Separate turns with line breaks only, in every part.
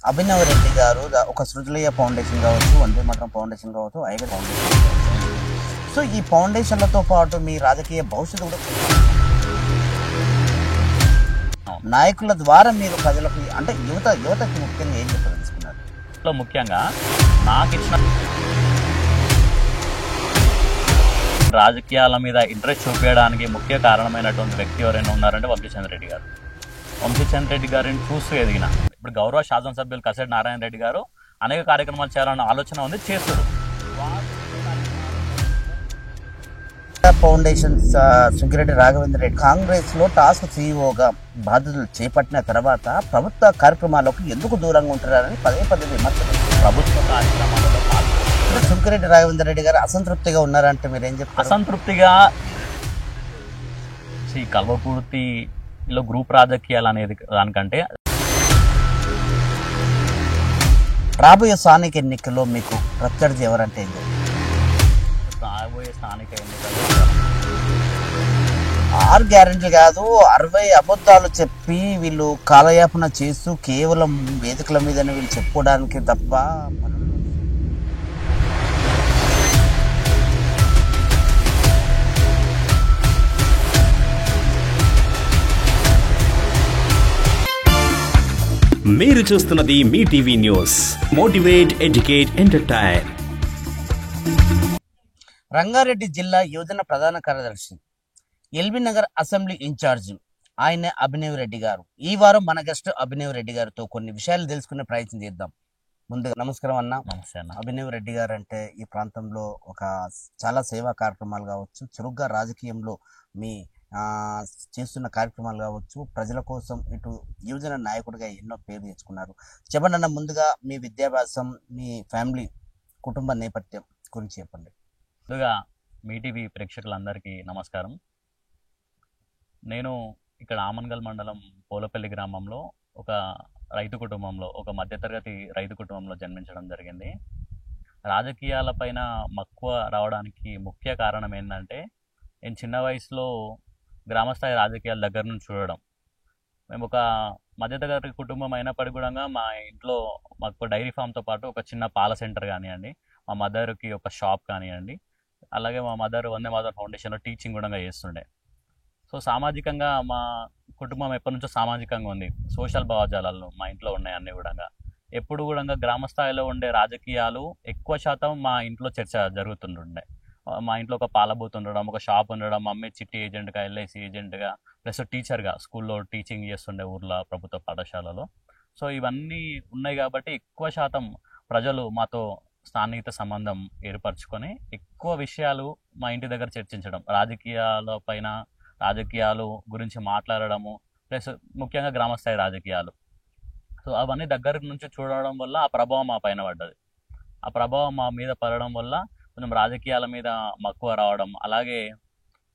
అభినవ్ రెడ్డి గారు ఒక సృజలయ్య ఫౌండేషన్ కావచ్చు, వందే మాతరం ఫౌండేషన్ కావచ్చు, ఐగర్ ఫౌండేషన్ కావచ్చు. సో ఈ ఫౌండేషన్లతో పాటు మీ రాజకీయ భవిష్యత్తు కూడా నాయకుల ద్వారా మీరు ప్రజలకు అంటే యువతకి ముఖ్యంగా ఏం చెప్పదలుచుకున్నారు?
ముఖ్యంగా నాకు ఇచ్చిన రాజకీయాల మీద ఇంట్రెస్ట్ చూపించడానికి ముఖ్య కారణమైనటువంటి వ్యక్తి ఎవరైనా ఉన్నారంటే వంశీచంద్ర రెడ్డి గారు. వంశీచంద్ర రెడ్డి గారిని చూస్తూ ఎదిగిన. ఇప్పుడు గౌరవ శాసనసభ్యులు కసిరెడ్డి నారాయణ రెడ్డి గారు అనేక కార్యక్రమాలు చేయాలన్న ఆలోచన ఉంది, చేస్తారు.
ఫౌండేషన్ సుంకిరెడ్డి రాఘవేంద్ర రెడ్డి కాంగ్రెస్ లో టాస్క్ సీఈఓగా బాధ్యతలు చేపట్టిన తర్వాత ప్రభుత్వ కార్యక్రమాలకు ఎందుకు దూరంగా ఉంటారని పదే విమర్శలు.
ప్రభుత్వ కార్యక్రమాలలో
సుంకిరెడ్డి రాఘవేంద్ర రెడ్డి గారు అసంతృప్తిగా ఉన్నారంటే మీరు ఏం చెప్తారు?
అసంతృప్తిగా కల్వకుర్తిలో గ్రూప్ రాజకీయాలు అనేది దానికంటే
రాబోయే స్థానిక ఎన్నికల్లో మీకు ప్రత్యర్థి ఎవరంటే ఏం చెప్తారు?
రాబోయే స్థానిక ఎన్నికలు
6 గ్యారెంటీ కాదు, 60 అబద్ధాలు చెప్పి వీళ్ళు కాలయాపన చేస్తూ కేవలం వేదికల మీదనే వీళ్ళు చెప్పుకోవడానికి తప్ప
మీరు చూస్తున్నది మీ TV news. Motivate, educate, entertain.
Rangareddy జిల్లా యువజన ప్రధాన కార్యదర్శి, ఎల్బీ నగర్ అసెంబ్లీ ఇన్ఛార్జ్ ఆయన అభినవ్ రెడ్డి గారు. ఈ వారం మన గెస్ట్ అభినవ్ రెడ్డి గారితో కొన్ని విషయాలు తెలుసుకునే ప్రయత్నం చేద్దాం. ముందుగా నమస్కారం అన్న.
నమస్తే అన్న.
అభినవ్ రెడ్డి గారు అంటే ఈ ప్రాంతంలో చాలా సేవా కార్యక్రమాలు కావచ్చు, చురుగ్గా రాజకీయంలో మీ చేస్తున్న కార్యక్రమాలు కావచ్చు, ప్రజల కోసం ఇటు యువజన నాయకుడిగా ఎన్నో పేరు తెచ్చుకున్నారు. చెప్పండి అన్న, ముందుగా మీ విద్యాభ్యాసం, మీ ఫ్యామిలీ కుటుంబ నేపథ్యం గురించి చెప్పండి.
ముందుగా మీ టీవీ ప్రేక్షకులందరికీ నమస్కారం. నేను ఇక్కడ ఆమన్గల్ మండలం పోలపల్లి గ్రామంలో ఒక రైతు కుటుంబంలో, ఒక మధ్యతరగతి రైతు కుటుంబంలో జన్మించడం జరిగింది. రాజకీయాలపైన మక్కువ రావడానికి ముఖ్య కారణం ఏంటంటే, నేను చిన్న వయసులో గ్రామస్థాయి రాజకీయాల దగ్గర నుంచి చూడడం. మేము ఒక మధ్యతరగతి కుటుంబం అయినప్పటికీ కూడా మా ఇంట్లో మాకు డైరీ ఫామ్తో పాటు ఒక చిన్న పాల సెంటర్ కానివ్వండి, మా మదర్కి ఒక షాప్ కానివ్వండి, అలాగే మా మదర్ వందే మాతరం ఫౌండేషన్లో టీచింగ్ కూడా చేస్తుండే. సో సామాజికంగా మా కుటుంబం ఎప్పటి నుంచో సామాజికంగా ఉంది. సోషల్ భావజాలాలు మా ఇంట్లో ఉన్నాయి అన్నీ కూడా. ఎప్పుడు కూడా గ్రామ స్థాయిలో ఉండే రాజకీయాలు ఎక్కువ శాతం మా ఇంట్లో చర్చ జరుగుతుంటుండే. మా ఇంట్లో ఒక పాల బూత్ ఉండడం, ఒక షాప్ ఉండడం, మమ్మీ చిట్టి ఏజెంట్గా, ఎల్ఐసి ఏజెంట్గా, ప్లస్ టీచర్గా స్కూల్లో టీచింగ్ చేస్తుండే ఊర్లో ప్రభుత్వ పాఠశాలలో. సో ఇవన్నీ ఉన్నాయి కాబట్టి ఎక్కువ శాతం ప్రజలు మాతో స్థానిక సంబంధం ఏర్పరచుకొని ఎక్కువ విషయాలు మా ఇంటి దగ్గర చర్చించడం, రాజకీయాల పైన, రాజకీయాలు గురించి మాట్లాడడము, ప్లస్ ముఖ్యంగా గ్రామస్థాయి రాజకీయాలు. సో అవన్నీ దగ్గర నుంచి చూడడం వల్ల ఆ ప్రభావం మా పైన పడ్డది. ఆ ప్రభావం మా మీద పడడం వల్ల కొంచెం రాజకీయాల మీద మక్కువ రావడం, అలాగే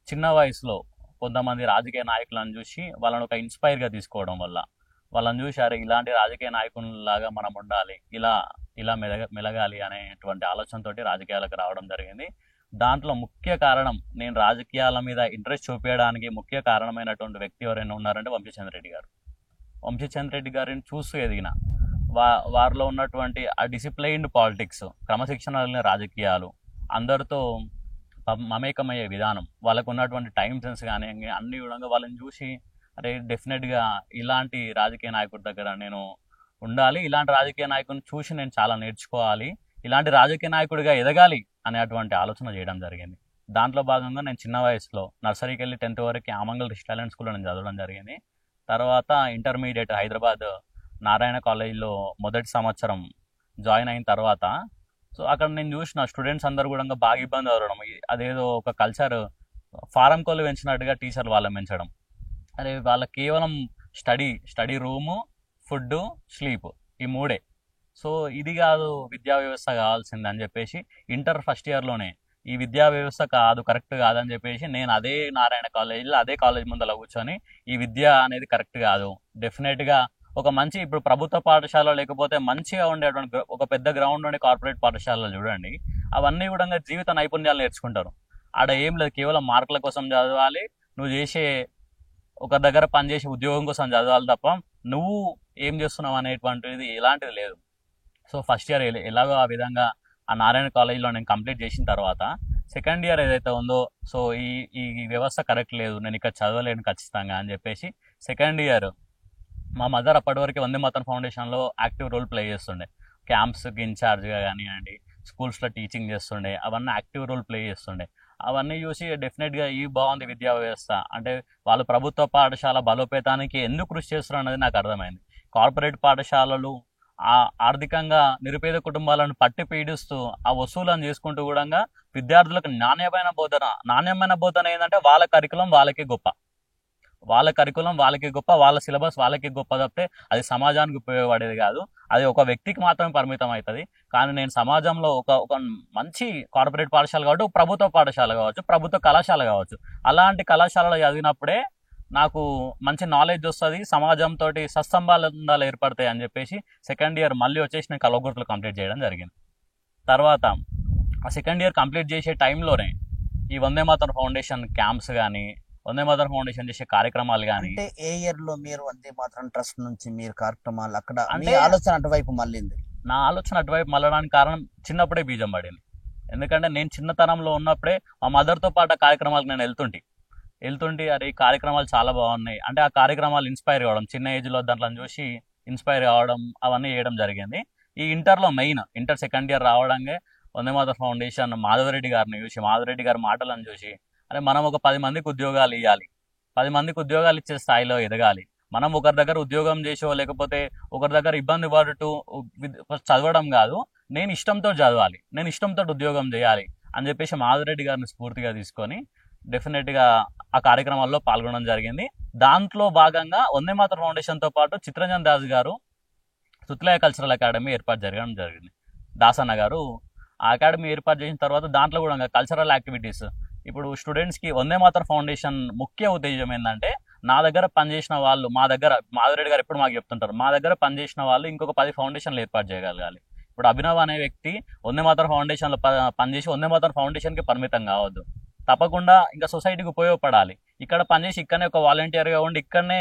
చిన్న వయసులో కొంతమంది రాజకీయ నాయకులను చూసి వాళ్ళని ఒక ఇన్స్పైర్గా తీసుకోవడం వల్ల, వాళ్ళని చూసి అరే ఇలాంటి రాజకీయ నాయకులలాగా మనం ఉండాలి, ఇలా మెలగాలి అనేటువంటి ఆలోచనతో రాజకీయాలకు రావడం జరిగింది. దాంట్లో ముఖ్య కారణం, నేను రాజకీయాల మీద ఇంట్రెస్ట్ చూపించడానికి ముఖ్య కారణమైనటువంటి వ్యక్తి ఎవరైనా ఉన్నారంటే వంశీచంద్ర రెడ్డి గారు. వంశీచంద్ర రెడ్డి గారిని చూస్తూ ఎదిగిన. వారిలో ఉన్నటువంటి ఆ డిసిప్లైన్డ్ పాలిటిక్స్, క్రమశిక్షణ కలిగిన రాజకీయాలు, అందరితో మమేకమయ్యే విధానం, వాళ్ళకు ఉన్నటువంటి టైం సెన్స్ కానీ అన్ని కూడా వాళ్ళని చూసి అరే డెఫినెట్గా ఇలాంటి రాజకీయ నాయకుడి దగ్గర నేను ఉండాలి, ఇలాంటి రాజకీయ నాయకుడిని చూసి నేను చాలా నేర్చుకోవాలి, ఇలాంటి రాజకీయ నాయకుడిగా ఎదగాలి అనేటువంటి ఆలోచన చేయడం జరిగింది. దాంట్లో భాగంగా నేను చిన్న వయసులో నర్సరీకి వెళ్ళి 10th వరకు ఆమంగల్ రిష్ టాలెంట్ స్కూల్లో నేను చదవడం జరిగింది. తర్వాత ఇంటర్మీడియట్ హైదరాబాద్ నారాయణ కాలేజీలో మొదటి సంవత్సరం జాయిన్ అయిన తర్వాత సో అక్కడ నేను చూసిన స్టూడెంట్స్ అందరూ కూడా బాగా ఇబ్బంది అవ్వడం, అదేదో ఒక కల్చర్ ఫారం కోళ్ళు పెంచినట్టుగా టీచర్లు వాళ్ళని పెంచడం. అదే వాళ్ళకి కేవలం స్టడీ రూము, ఫుడ్, స్లీప్, ఈ మూడే. సో ఇది కాదు విద్యా వ్యవస్థ కావాల్సిందని చెప్పేసి ఇంటర్ ఫస్ట్ ఇయర్లోనే ఈ విద్యా వ్యవస్థ కాదు, కరెక్ట్ కాదని చెప్పేసి నేను అదే నారాయణ కాలేజీలో అదే కాలేజ్ ముందర కూర్చొని ఈ విద్య అనేది కరెక్ట్ కాదు, డెఫినెట్గా ఒక మంచి ఇప్పుడు ప్రభుత్వ పాఠశాల లేకపోతే మంచిగా ఉండేటువంటి ఒక పెద్ద గ్రౌండ్ ఉండే కార్పొరేట్ పాఠశాలలు చూడండి, అవన్నీ కూడా జీవిత నైపుణ్యాలు నేర్చుకుంటారు. ఆడ ఏం లేదు, కేవలం మార్కుల కోసం చదవాలి, నువ్వు చేసే ఒక దగ్గర పనిచేసే ఉద్యోగం కోసం చదవాలి తప్ప నువ్వు ఏం చేస్తున్నావు అనేటువంటిది ఎలాంటిది లేదు. సో ఫస్ట్ ఇయర్ ఎలాగో ఆ విధంగా ఆ నారాయణ కాలేజీలో నేను కంప్లీట్ చేసిన తర్వాత సెకండ్ ఇయర్ ఏదైతే ఉందో, సో ఈ ఈ వ్యవస్థ కరెక్ట్ లేదు, నేను ఇక్కడ చదవలేను ఖచ్చితంగా అని చెప్పేసి సెకండ్ ఇయర్ మా మదర్ అప్పటి వరకు Vande Mataram ఫౌండేషన్లో active role play చేస్తుండే. క్యాంప్స్కి ఇన్ఛార్జ్గా కానివ్వండి, స్కూల్స్లో టీచింగ్ చేస్తుండే, అవన్నీ యాక్టివ్ రోల్ ప్లే చేస్తుండే. అవన్నీ చూసి డెఫినెట్గా ఈ బాగుంది విద్యా వ్యవస్థ అంటే వాళ్ళు ప్రభుత్వ పాఠశాల బలోపేతానికి ఎందుకు కృషి చేస్తున్నారు అనేది నాకు అర్థమైంది. కార్పొరేట్ పాఠశాలలు ఆర్థికంగా నిరుపేద కుటుంబాలను పట్టి పీడిస్తూ ఆ వసూలను చేసుకుంటూ కూడా విద్యార్థులకు నాణ్యమైన బోధన ఏంటంటే వాళ్ళ కరికులం వాళ్ళకే గొప్ప, వాళ్ళ సిలబస్ వాళ్ళకి గొప్ప తప్పితే అది సమాజానికి ఉపయోగపడేది కాదు. అది ఒక వ్యక్తికి మాత్రమే పరిమితం అవుతుంది. కానీ నేను సమాజంలో ఒక మంచి కార్పొరేట్ పాఠశాల కావచ్చు, ప్రభుత్వ పాఠశాల కావచ్చు, ప్రభుత్వ కళాశాల కావచ్చు, అలాంటి కళాశాలలో చదివినప్పుడే నాకు మంచి నాలెడ్జ్ వస్తుంది, సమాజంతో సత్సంబంధాలు ఏర్పడతాయి అని చెప్పేసి సెకండ్ ఇయర్ మళ్ళీ వచ్చేసి నేను కల్వకుర్తిలో కంప్లీట్ చేయడం జరిగింది. తర్వాత ఆ సెకండ్ ఇయర్ కంప్లీట్ చేసే టైంలోనే ఈ వందే మాతరం ఫౌండేషన్ క్యాంప్స్ కానీ, వందే మాతరం ఫౌండేషన్ చేసే కార్యక్రమాలు కానీ.
అంటే ఏ ఇయర్ లో మీరు వందే మాతరం ట్రస్ట్ నుంచి మీరు కార్యక్రమాలు అక్కడ
అంటే
ఆలోచన అటువైపు మళ్ళింది?
నా ఆలోచన అటువైపు మళ్ళడానికి కారణం చిన్నప్పుడే బీజం పడింది. ఎందుకంటే నేను చిన్నతనంలో ఉన్నప్పుడే మా మదర్తో పాటు ఆ కార్యక్రమాలకు నేను వెళ్తుంటే అరే ఈ కార్యక్రమాలు చాలా బాగున్నాయి అంటే ఆ కార్యక్రమాలు ఇన్స్పైర్ కావడం, చిన్న ఏజ్లో దాంట్లో చూసి ఇన్స్పైర్ కావడం అవన్నీ చేయడం జరిగింది. ఈ ఇంటర్లో inter second year రావడంగా Vande Mataram foundation Madhava Reddy గారిని చూసి, మాధవరెడ్డి గారి మాటలను చూసి అరే మనం ఒక 10 మందికి ఉద్యోగాలు ఇవ్వాలి, 10 మందికి ఉద్యోగాలు ఇచ్చే స్థాయిలో ఎదగాలి. మనం ఒకరి దగ్గర ఉద్యోగం చేసో లేకపోతే ఒకరి దగ్గర ఇబ్బంది పడుతూ చదవడం కాదు, నేను ఇష్టంతో చదవాలి, నేను ఇష్టంతో ఉద్యోగం చేయాలి అని చెప్పేసి మాధవరెడ్డి గారిని స్ఫూర్తిగా తీసుకొని డెఫినెట్గా ఆ కార్యక్రమాల్లో పాల్గొనడం జరిగింది. దాంట్లో భాగంగా వందే మాతరం ఫౌండేషన్తో పాటు చిత్తరంజన్ దాస్ గారు తుత్లయ కల్చరల్ అకాడమీ ఏర్పాటు జరగడం జరిగింది. దాసన్న గారు ఆ అకాడమీ ఏర్పాటు చేసిన తర్వాత దాంట్లో కూడా కల్చరల్ యాక్టివిటీస్, ఇప్పుడు స్టూడెంట్స్కి వందే మాతరం ఫౌండేషన్ ముఖ్య ఉద్దేశం ఏంటంటే నా దగ్గర పనిచేసిన వాళ్ళు, మాధవరెడ్డి గారు ఎప్పుడు మాకు చెప్తుంటారు, మా దగ్గర పనిచేసిన వాళ్ళు ఇంకొక 10 ఫౌండేషన్లు ఏర్పాటు చేయగలగాలి. ఇప్పుడు అభినవ్ అనే వ్యక్తి వందే మాతరం ఫౌండేషన్లో పనిచేసి వందే మాతరం ఫౌండేషన్కి పరిమితం కావద్దు, తప్పకుండా ఇంకా సొసైటీకి ఉపయోగపడాలి. ఇక్కడ పనిచేసి ఇక్కడనే ఒక వాలంటీర్గా ఉండి ఇక్కడనే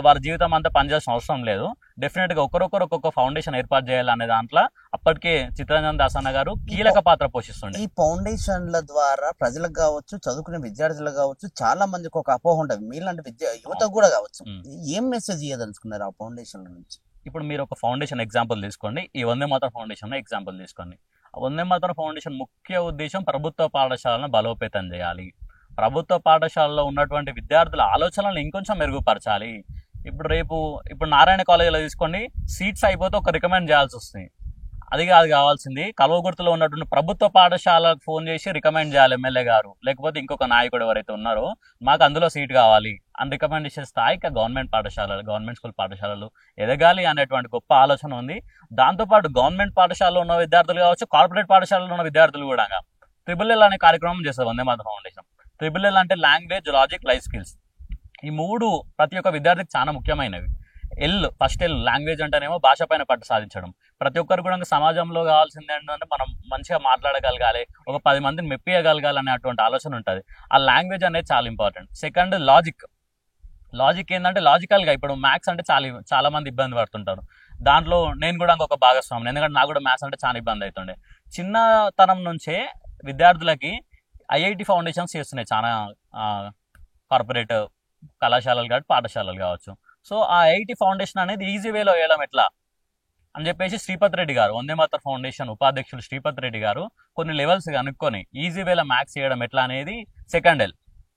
వారి జీవితం అంతా పనిచేయాల్సిన అవసరం లేదు. డెఫినెట్గా ఒకరొకరు ఒక్కొక్క ఫౌండేషన్ ఏర్పాటు చేయాలనే దాంట్లో అప్పటికే చిత్తరంజన్ దాసన్న గారు కీలక పాత్ర పోషిస్తుండే.
ఈ ఫౌండేషన్ల ద్వారా ప్రజలకు కావచ్చు, చదువుకునే విద్యార్థులకు కావచ్చు, చాలా మందికి ఒక అపోహ ఉంటుంది, మీలాంటి యువతకు కూడా కావచ్చు. ఏం మెసేజ్ ఇవ్వదలుచుకున్నారు ఆ ఫౌండేషన్ల నుంచి?
ఇప్పుడు మీరు ఒక ఫౌండేషన్ ఎగ్జాంపుల్ తీసుకోండి, ఈ వందే మాతరం ఫౌండేషన్ ఎగ్జాంపుల్ తీసుకోండి. వందే మాతరం ఫౌండేషన్ ముఖ్య ఉద్దేశం ప్రభుత్వ పాఠశాలను బలోపేతం చేయాలి, ప్రభుత్వ పాఠశాలలో ఉన్నటువంటి విద్యార్థుల ఆలోచనలను ఇంకొంచెం మెరుగుపరచాలి. ఇప్పుడు నారాయణ కాలేజీలో తీసుకోండి, సీట్స్ అయిపోతే ఒక రికమెండ్ చేయాల్సి వస్తుంది, అది కావాల్సింది కల్వకుర్తిలో ఉన్నటువంటి ప్రభుత్వ పాఠశాలకు ఫోన్ చేసి రికమెండ్ చేయాలి ఎమ్మెల్యే గారు, లేకపోతే ఇంకొక నాయకుడు ఎవరైతే ఉన్నారో మాకు అందులో సీట్ కావాలి అని రికమెండ్ చేసే స్థాయికి గవర్నమెంట్ స్కూల్ పాఠశాలలు ఎదగాలి అనేటువంటి గొప్ప ఆలోచన ఉంది. దాంతోపాటు గవర్నమెంట్ పాఠశాలలో ఉన్న విద్యార్థులు కావచ్చు, కార్పొరేట్ పాఠశాలలో ఉన్న విద్యార్థులు కూడా ట్రిపుల్ అనే కార్యక్రమం చేస్తారు వందే మాతరం ఫౌండేషన్. ట్రిపుల్ అంటే లాంగ్వేజ్, లాజిక్, లైఫ్ స్కిల్స్. ఈ 3 ప్రతి ఒక్క విద్యార్థికి చాలా ముఖ్యమైనవి. ఫస్ట్ లాంగ్వేజ్ అంటేనేమో భాష పైన పట్టు సాధించడం. ప్రతి ఒక్కరు కూడా సమాజంలో కావాల్సింది ఏంటంటే మనం మంచిగా మాట్లాడగలగాలి, ఒక 10 మందిని మెప్పియగలగాలి అనేటువంటి ఆలోచన ఉంటుంది. ఆ లాంగ్వేజ్ అనేది చాలా ఇంపార్టెంట్. సెకండ్ లాజిక్ ఏంటంటే లాజికల్గా, ఇప్పుడు మ్యాథ్స్ అంటే చాలా మంది ఇబ్బంది పడుతుంటారు. దాంట్లో నేను కూడా ఇంకొక భాగస్వామిని, ఎందుకంటే నాకు కూడా మ్యాథ్స్ అంటే చాలా ఇబ్బంది అవుతుండే. చిన్నతనం నుంచే విద్యార్థులకి ఐఐటి ఫౌండేషన్స్ చేస్తున్నాయి చాలా కార్పొరేట్ కళాశాలలు కావచ్చు, పాఠశాలలు కావచ్చు. సో ఆ ఐఐటి ఫౌండేషన్ అనేది ఈజీ వేలో వేయడం ఎట్లా అని చెప్పేసి శ్రీపతి రెడ్డి గారు, వందే మాతరం ఫౌండేషన్ ఉపాధ్యక్షులు శ్రీపతి రెడ్డి గారు కొన్ని లెవెల్స్ కనుక్కొని ఈజీ వేలో మ్యాథ్స్ చేయడం ఎట్లా అనేది సెకండ్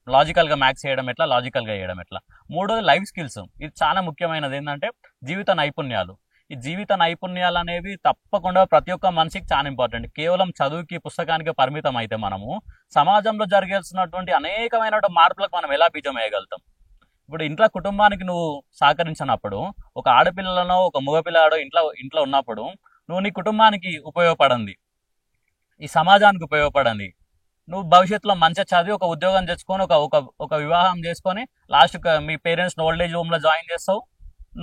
లాజికల్గా మ్యాథ్స్ చేయడం ఎట్లా, లాజికల్గా చేయడం ఎట్లా. మూడోది లైఫ్ స్కిల్స్. ఇది చాలా ముఖ్యమైనది ఏంటంటే జీవిత నైపుణ్యాలు. ఈ జీవిత నైపుణ్యాలు అనేవి తప్పకుండా ప్రతి ఒక్క మనిషికి చాలా ఇంపార్టెంట్. కేవలం చదువుకి పుస్తకానికి పరిమితం అయితే మనము సమాజంలో జరగాల్సినటువంటి అనేకమైన మార్పులకు మనం ఎలా బీజం వేయగలుగుతాం? ఇప్పుడు ఇంట్లో కుటుంబానికి నువ్వు సహకరించినప్పుడు, ఒక ఆడపిల్లలనో ఒక మగపిల్లాడో ఇంట్లో ఉన్నప్పుడు నువ్వు నీ కుటుంబానికి ఉపయోగపడింది, ఈ సమాజానికి ఉపయోగపడింది, నువ్వు భవిష్యత్తులో మంచిగా చదివి ఒక ఉద్యోగం తెచ్చుకొని ఒక వివాహం చేసుకొని లాస్ట్ మీ పేరెంట్స్ని ఓల్డ్ ఏజ్ హోమ్లో జాయిన్ చేస్తావు,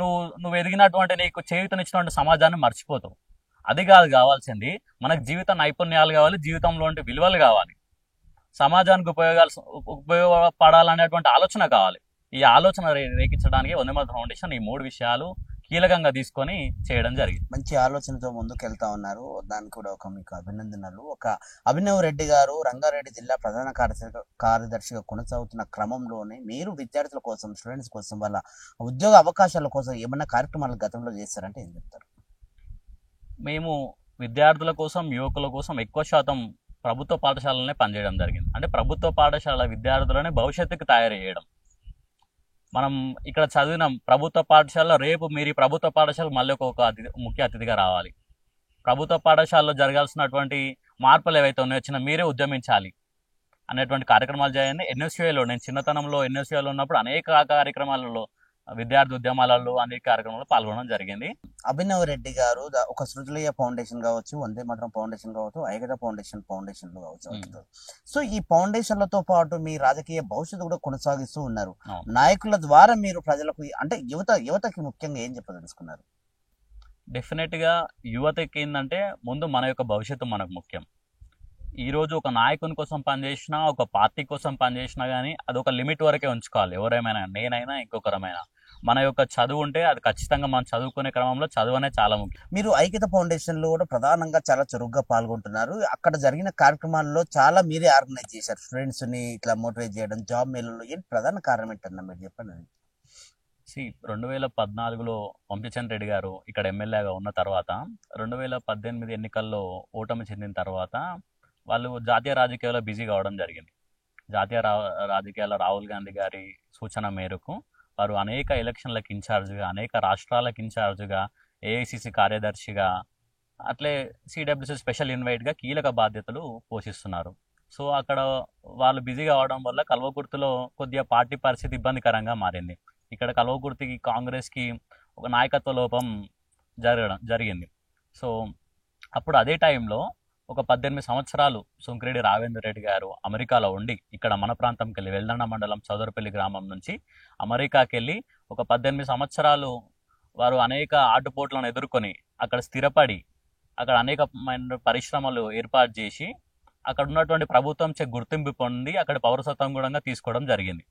నువ్వు ఎదిగినటువంటి నీకు చేయూతనిచ్చినటువంటి సమాజాన్ని మర్చిపోతావు. అది కావాల్సింది, మనకు జీవిత నైపుణ్యాలు కావాలి, జీవితంలో విలువలు కావాలి, సమాజానికి ఉపయోగపడాలనేటువంటి ఆలోచన కావాలి. ఈ ఆలోచన రేకించడానికి వందే మాతరం ఫౌండేషన్ ఈ 3 విషయాలు కీలకంగా తీసుకొని చేయడం జరిగింది.
మంచి ఆలోచనతో ముందుకు వెళ్తా ఉన్నారు. దానికి కూడా మీకు అభినందనలు. ఒక అభినవ్ రెడ్డి గారు రంగారెడ్డి జిల్లా ప్రధాన కార్యదర్శిగా కొనసాగుతున్న క్రమంలోనే మీరు విద్యార్థుల కోసం, స్టూడెంట్స్ కోసం, వాళ్ళ ఉద్యోగ అవకాశాల కోసం ఏమన్నా కార్యక్రమాలు గతంలో చేస్తారంటే ఏం చెప్తారు?
మేము విద్యార్థుల కోసం, యువకుల కోసం ఎక్కువ శాతం ప్రభుత్వ పాఠశాలలోనే పనిచేయడం జరిగింది. అంటే ప్రభుత్వ పాఠశాల విద్యార్థులనే భవిష్యత్తుకు తయారు చేయడం. మనం ఇక్కడ చదివిన ప్రభుత్వ పాఠశాలలో రేపు మీరు ఈ ప్రభుత్వ పాఠశాల మళ్ళీ ఒక ముఖ్య అతిథిగా రావాలి. ప్రభుత్వ పాఠశాలలో జరగాల్సినటువంటి మార్పులు ఏవైతే ఉన్నాయో మీరే ఉద్యమించాలి అనేటువంటి కార్యక్రమాలు చేయండి. ఎన్ఎస్యూఐలో నేను చిన్నతనంలో ఎన్ఎస్యూఐలో ఉన్నప్పుడు అనేక కార్యక్రమాలలో, విద్యార్థి ఉద్యమాలలో, అనేక కార్యక్రమాల్లో పాల్గొనడం జరిగింది.
అభినవ్ రెడ్డి గారు ఒక సృజలయ్య ఫౌండేషన్ కావచ్చు, వందే మాతరం ఫౌండేషన్ కావచ్చు, ఐక్యత ఫౌండేషన్లు కావచ్చు. సో ఈ ఫౌండేషన్లతో పాటు మీ రాజకీయ భవిష్యత్తు కూడా కొనసాగిస్తూ ఉన్నారు. నాయకుల ద్వారా మీరు ప్రజలకు అంటే యువతకి ముఖ్యంగా ఏం చెప్పదలుచుకున్నారు?
డెఫినెట్గా యువతకి ఏంటంటే ముందు మన యొక్క భవిష్యత్తు మనకు ముఖ్యం. ఈరోజు ఒక నాయకుని కోసం పనిచేసినా, ఒక పార్టీ కోసం పనిచేసినా కానీ అది ఒక లిమిట్ వరకే ఉంచుకోవాలి. ఎవరేమైనా, నేనైనా ఇంకొకరమైనా, మన యొక్క చదువు ఉంటే అది ఖచ్చితంగా మనం చదువుకునే క్రమంలో చదువు అనేది చాలా ముఖ్యం.
మీరు ఐక్యత ఫౌండేషన్లో కూడా ప్రధానంగా చాలా చురుగ్గా పాల్గొంటున్నారు. అక్కడ జరిగిన కార్యక్రమాల్లో చాలా మీరే ఆర్గనైజ్ చేశారు. స్టూడెంట్స్ని ఇట్లా మోటివేట్ చేయడం, జాబ్ మేళలో ఏంటి ప్రధాన కారణం ఏంటన్నా మీరు చెప్పండి.
2014లో వంశీచంద్ర రెడ్డి గారు ఇక్కడ ఎమ్మెల్యేగా ఉన్న తర్వాత 2018 ఎన్నికల్లో ఓటమి చెందిన తర్వాత వాళ్ళు జాతీయ రాజకీయాల్లో బిజీ కావడం జరిగింది. జాతీయ రాజకీయాల్లో రాహుల్ గాంధీ గారి సూచన మేరకు వారు అనేక ఎలక్షన్లకు ఇన్ఛార్జ్గా, అనేక రాష్ట్రాలకు ఇన్ఛార్జ్గా, ఏఐసిసి కార్యదర్శిగా, అట్లే సిడబ్ల్యూసి స్పెషల్ ఇన్వైట్గా కీలక బాధ్యతలు పోషిస్తున్నారు. సో అక్కడ వాళ్ళు బిజీ కావడం వల్ల కల్వకుర్తిలో కొద్దిగా పార్టీ పరిస్థితి ఇబ్బందికరంగా మారింది. ఇక్కడ కల్వకుర్తికి, కాంగ్రెస్కి ఒక నాయకత్వ లోపం జరిగింది. సో అప్పుడు అదే టైంలో ఒక 18 సంవత్సరాలు సుంకిరెడ్డి రాఘవేందర్ రెడ్డి గారు అమెరికాలో ఉండి ఇక్కడ మన ప్రాంతంకి వెళ్ళి వెల్దండ మండలం చౌదరపల్లి గ్రామం నుంచి అమెరికాకి వెళ్ళి ఒక 18 సంవత్సరాలు వారు అనేక ఆటుపోట్లను ఎదుర్కొని అక్కడ స్థిరపడి అక్కడ అనేకమైన పరిశ్రమలు ఏర్పాటు చేసి అక్కడ ఉన్నటువంటి ప్రభుత్వం గుర్తింపు పొంది అక్కడ పౌరసత్వం కూడా తీసుకోవడం జరిగింది.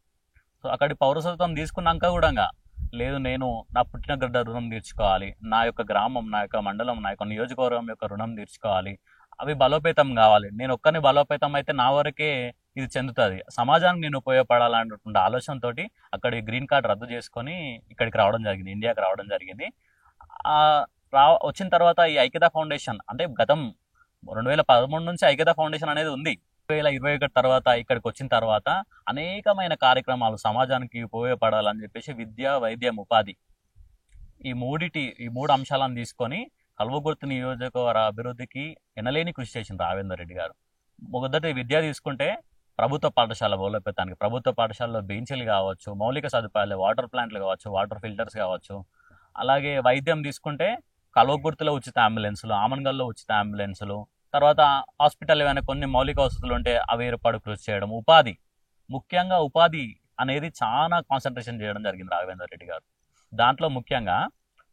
సో అక్కడి పౌరసత్వం తీసుకున్నాక కూడా లేదు, నేను నా పుట్టిన గడ్డ రుణం తీర్చుకోవాలి, నా యొక్క గ్రామం, నా యొక్క మండలం, నా యొక్క నియోజకవర్గం యొక్క రుణం తీర్చుకోవాలి, అవి బలోపేతం కావాలి, నేను ఒక్కరిని బలోపేతం అయితే నా వరకే ఇది చెందుతుంది, సమాజానికి నేను ఉపయోగపడాలన్నటువంటి ఆలోచనతో అక్కడి గ్రీన్ కార్డ్ రద్దు చేసుకొని ఇక్కడికి రావడం జరిగింది, ఇండియాకి రావడం జరిగింది. వచ్చిన తర్వాత ఈ ఐక్యతా ఫౌండేషన్ అంటే గతం 2013 నుంచి ఐక్యతా ఫౌండేషన్ అనేది ఉంది. 2021 తర్వాత ఇక్కడికి వచ్చిన తర్వాత అనేకమైన కార్యక్రమాలు సమాజానికి ఉపయోగపడాలని చెప్పేసి విద్య, వైద్యం, ఉపాధి ఈ మూడు అంశాలను తీసుకొని కల్వకుర్తి నియోజకవర్గ అభివృద్ధికి ఎనలేని కృషి చేసిన రాఘవేందర్ రెడ్డి గారు. మొదటి విద్య తీసుకుంటే ప్రభుత్వ పాఠశాల బలోపేతానికి, ప్రభుత్వ పాఠశాలలో బెంచీలు కావచ్చు, మౌలిక సదుపాయాలు, వాటర్ ప్లాంట్లు కావచ్చు, వాటర్ ఫిల్టర్స్ కావచ్చు. అలాగే వైద్యం తీసుకుంటే కల్వకుర్తిలో ఉచిత అంబులెన్సులు, ఆమన్గల్లో ఉచిత అంబులెన్సులు, తర్వాత హాస్పిటల్ ఏమైనా కొన్ని మౌలిక వసతులు ఉంటే అవి ఏర్పాటు కృషి చేయడం, ఉపాధి, ముఖ్యంగా ఉపాధి అనేది చాలా కాన్సన్ట్రేషన్ చేయడం జరిగింది రాఘవేందర్ రెడ్డి గారు. దాంట్లో ముఖ్యంగా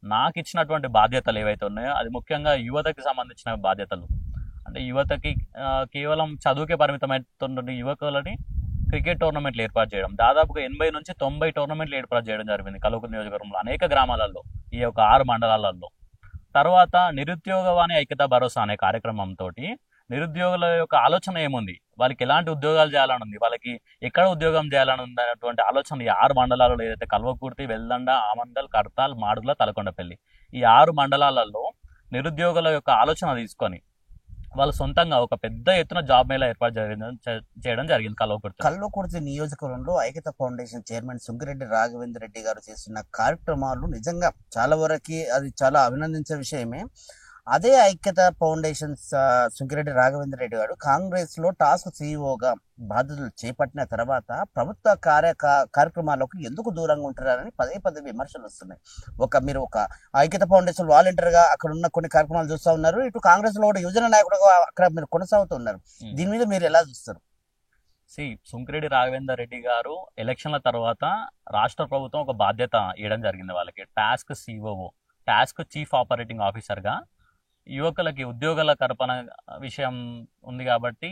నాకు ఇచ్చినటువంటి బాధ్యతలు ఏవైతే ఉన్నాయో అది ముఖ్యంగా యువతకి సంబంధించిన బాధ్యతలు. అంటే యువతకి కేవలం చదువుకే పరిమితమైనటువంటి యువకులని క్రికెట్ టోర్నమెంట్లు ఏర్పాటు చేయడం, దాదాపుగా 80 నుంచి 90 టోర్నమెంట్లు ఏర్పాటు చేయడం జరిగింది కల్వకుర్తి నియోజకవర్గంలో అనేక గ్రామాలలో, ఈ యొక్క 6 మండలాలలో. తర్వాత నిరుద్యోగవాణి ఐక్యతా భరోసా అనే కార్యక్రమంతో నిరుద్యోగుల యొక్క ఆలోచన ఏముంది, వాళ్ళకి ఎలాంటి ఉద్యోగాలు చేయాలని ఉంది, వాళ్ళకి ఎక్కడ ఉద్యోగం చేయాలని ఉంది అనేటువంటి ఆలోచన ఈ 6 మండలాలలో ఏదైతే కల్వకుర్తి, వెల్దండ, ఆమన్గల్, కర్తాల్, మాడుగుల, తలకొండపల్లి ఈ 6 మండలాలలో నిరుద్యోగుల యొక్క ఆలోచన తీసుకొని వాళ్ళు సొంతంగా ఒక పెద్ద ఎత్తున జాబ్ మేళా ఏర్పాటు చేయడం జరిగింది
కల్వకుర్తి నియోజకవర్గంలో ఐక్యత ఫౌండేషన్ చైర్మన్ సుంకిరెడ్డి రాఘవేందర్ రెడ్డి గారు చేస్తున్న కార్యక్రమాలు నిజంగా చాలా వరకు అది చాలా అభినందించే విషయమే. అదే ఐక్యత ఫౌండేషన్ సుంకిరెడ్డి రాఘవేందర్ రెడ్డి గారు కాంగ్రెస్ లో టాస్క్ సిఇఓగా బాధ్యతలు చేపట్టిన తర్వాత ప్రభుత్వ కార్యక్రమాలకు ఎందుకు దూరంగా ఉంటారని పదే విమర్శలు వస్తున్నాయి. మీరు ఒక ఐక్యత ఫౌండేషన్ వాలంటీర్ గా అక్కడ ఉన్న కొన్ని కార్యక్రమాలు చూస్తూ ఉన్నారు, ఇటు కాంగ్రెస్ లో కూడా యువజన నాయకుడుగా అక్కడ మీరు కొనసాగుతూ ఉన్నారు. దీని మీద మీరు ఎలా చూస్తారు?
సుంకిరెడ్డి రాఘవేందర్ రెడ్డి గారు ఎలక్షన్ల తర్వాత రాష్ట్ర ప్రభుత్వం ఒక బాధ్యత ఇవ్వడం జరిగింది వాళ్ళకి, task CEO, task chief operating ఆఫీసర్గా యువకులకి ఉద్యోగాల కల్పన విషయం ఉంది కాబట్టి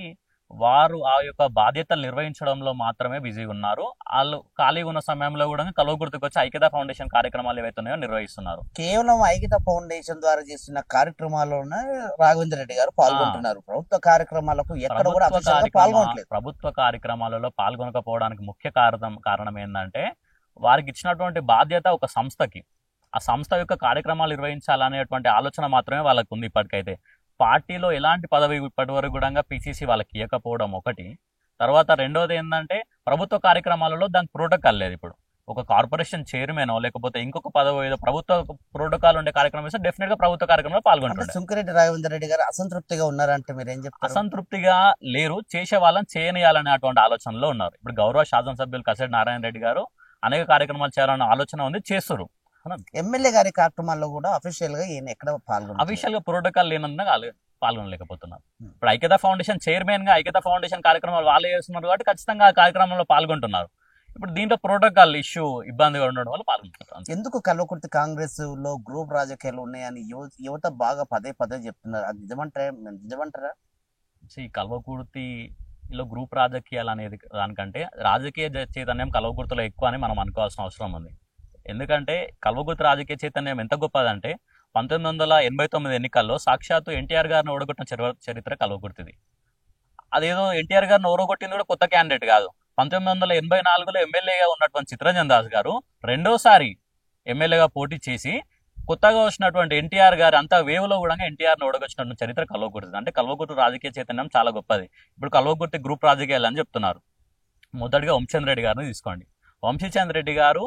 వారు ఆ యొక్క బాధ్యతలు నిర్వహించడంలో మాత్రమే బిజీ ఉన్నారు. వాళ్ళు ఖాళీగా ఉన్న సమయంలో కూడా కల్వకుర్తికి వచ్చి ఐక్యతా ఫౌండేషన్ కార్యక్రమాలు ఏవైతే ఉన్నాయో నిర్వహిస్తున్నారు.
కేవలం ఐక్యత ఫౌండేషన్ ద్వారా చేస్తున్న కార్యక్రమాల్లోనే రాఘవేంద్ర రెడ్డి గారు పాల్గొంటున్నారు. ప్రభుత్వ కార్యక్రమాలకు ఎక్కడ కూడా అఫీషియల్ గా పాల్గొనట్లేదు.
ప్రభుత్వ కార్యక్రమాలలో పాల్గొనకపోవడానికి ముఖ్య కారణం ఏంటంటే వారికి ఇచ్చినటువంటి బాధ్యత ఒక సంస్థకి, ఆ సంస్థ యొక్క కార్యక్రమాలు నిర్వహించాలనేటువంటి ఆలోచన మాత్రమే వాళ్ళకు ఉంది ఇప్పటికైతే. పార్టీలో ఎలాంటి పదవి ఇప్పటి వరకు కూడా పిసిసి వాళ్ళకి ఇవ్వకపోవడం ఒకటి. తర్వాత రెండోది ఏంటంటే ప్రభుత్వ కార్యక్రమాలలో దానికి ప్రోటోకాల్ లేదు. ఇప్పుడు ఒక కార్పొరేషన్ చైర్మన్ లేకపోతే ఇంకొక పదవి ఏదో ప్రభుత్వ ప్రోటోకాల్ ఉండే కార్యక్రమం ఇస్తే డెఫినెట్ గా ప్రభుత్వ కార్యక్రమంలో పాల్గొంటారు.
సుంకిరెడ్డి రాఘవేంద్ర రెడ్డి గారు అసంతృప్తిగా ఉన్నారంటే మీరు ఏం చెప్తారు?
అసంతృప్తిగా లేరు, చేసే వాళ్ళని చేయనియాలనేటువంటి ఆలోచనలో ఉన్నారు. ఇప్పుడు గౌరవ శాసనసభ్యులు కసిరెడ్డి నారాయణ రెడ్డి గారు అనేక కార్యక్రమాలు చేయాలన్న ఆలోచన ఉంది, చేస్తారు.
ఎమ్మెల్యే గారి కార్యక్రమాల్లో కూడా అఫీషియల్ గా ఈయన ఎక్కడ
అఫీషియల్ గా ప్రోటోకాల్ లేనందున పాల్గొనలేకపోతున్నారు. ఇప్పుడు ఐక్యతా ఫౌండేషన్ చైర్మన్ గా ఐక్యతా ఫౌండేషన్ కార్యక్రమాలు వాళ్ళే చేస్తున్నారు కాబట్టి ఖచ్చితంగా ఆ కార్యక్రమంలో పాల్గొంటున్నారు. ఇప్పుడు దీంట్లో ప్రోటోకాల్ ఇష్యూ ఇబ్బందిగా ఉండడం వల్ల పాల్గొంటున్నారు.
ఎందుకు కల్వకుర్తి కాంగ్రెస్ లో గ్రూప్ రాజకీయాలు ఉన్నాయని యువత బాగా పదే చెప్తున్నారు, అది నిజమంటారా?
ఈ కల్వకుర్తిలో గ్రూప్ రాజకీయాలు అనేది దానికంటే రాజకీయ చైతన్యం కల్వకుర్తిలో ఎక్కువ అని మనం అనుకోవాల్సిన అవసరం ఉంది. ఎందుకంటే కల్వకుర్తి రాజకీయ చైతన్యం ఎంత గొప్పదంటే 1989 ఎన్నికల్లో సాక్షాత్తు ఎన్టీఆర్ గారిని ఓడగొట్టిన చరిత్ర కల్వకుర్తిది. అదేదో ఎన్టీఆర్ గారిని ఓడగొట్టింది కూడా కొత్త క్యాండిడేట్ కాదు. 1984లో ఎమ్మెల్యేగా ఉన్నటువంటి చిత్తరంజన్ దాస్ గారు రెండోసారి ఎమ్మెల్యేగా పోటీ చేసి కొత్తగా వచ్చినటువంటి ఎన్టీఆర్ గారు అంతా వేవ్లో కూడా ఎన్టీఆర్ని ఓడగొచ్చినటువంటి చరిత్ర కల్వకుర్తిది. అంటే కల్వకుర్తి రాజకీయ చైతన్యం చాలా గొప్పది. ఇప్పుడు కల్వకుర్తి గ్రూప్ రాజకీయాలు అని చెప్తున్నారు. మొదటిగా వంశీచంద్ర రెడ్డి గారిని తీసుకోండి. వంశీచంద్ర రెడ్డి గారు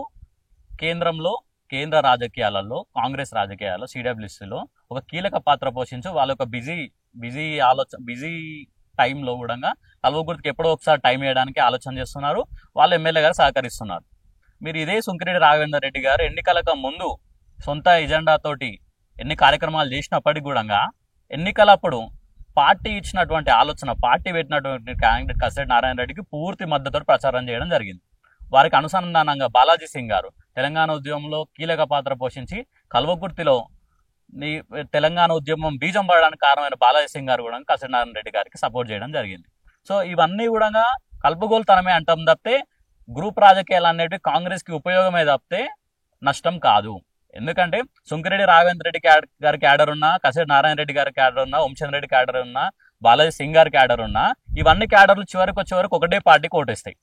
కేంద్ర రాజకీయాలలో కాంగ్రెస్ రాజకీయాల్లో సిడబ్ల్యూసీలో ఒక కీలక పాత్ర పోషించు వాళ్ళ యొక్క బిజీ టైంలో కూడా కల్వకుర్తికి ఎప్పుడో ఒకసారి టైం వేయడానికి ఆలోచన చేస్తున్నారు. వాళ్ళు ఎమ్మెల్యే గారు సహకరిస్తున్నారు. మీరు ఇదే సుంకిరెడ్డి రాఘవేంద్ర రెడ్డి గారు ఎన్నికలకు ముందు సొంత ఎజెండాతోటి ఎన్ని కార్యక్రమాలు చేసినప్పటికీ కూడా ఎన్నికలప్పుడు పార్టీ ఇచ్చినటువంటి ఆలోచన, పార్టీ పెట్టినటువంటి క్యాండిడేట్ కసిరెడ్డి నారాయణ రెడ్డికి పూర్తి మద్దతుతో ప్రచారం చేయడం జరిగింది. వారికి అనుసంధానంగా బాలాజీ సింగ్ గారు తెలంగాణ ఉద్యమంలో కీలక పాత్ర పోషించి కల్వకుర్తిలో తెలంగాణ ఉద్యమం బీజం పడడానికి కారణమైన బాలాజీ సింగ్ గారు కూడా కసిరెడ్డి నారాయణ రెడ్డి గారికి సపోర్ట్ చేయడం జరిగింది. సో ఇవన్నీ కూడా కలుపుగోలుతనమే అంటాం తప్పితే గ్రూప్ రాజకీయాలు అనేవి కాంగ్రెస్ కి ఉపయోగమే తప్పితే నష్టం కాదు. ఎందుకంటే సుంకిరెడ్డి రాఘవేంద్ర రెడ్డి గారి క్యాడర్ ఉన్నా, కసిరెడ్డి నారాయణ రెడ్డి గారి క్యాడర్ ఉన్నా, వంశీచంద్ర రెడ్డి క్యాడర్ ఉన్నా, బాలాజీ సింగ్ గారి క్యాడర్ ఉన్నా, ఇవన్నీ క్యాడర్లు చివరికి వచ్చే వరకు ఒకటే పార్టీకి ఓటేస్తాయి,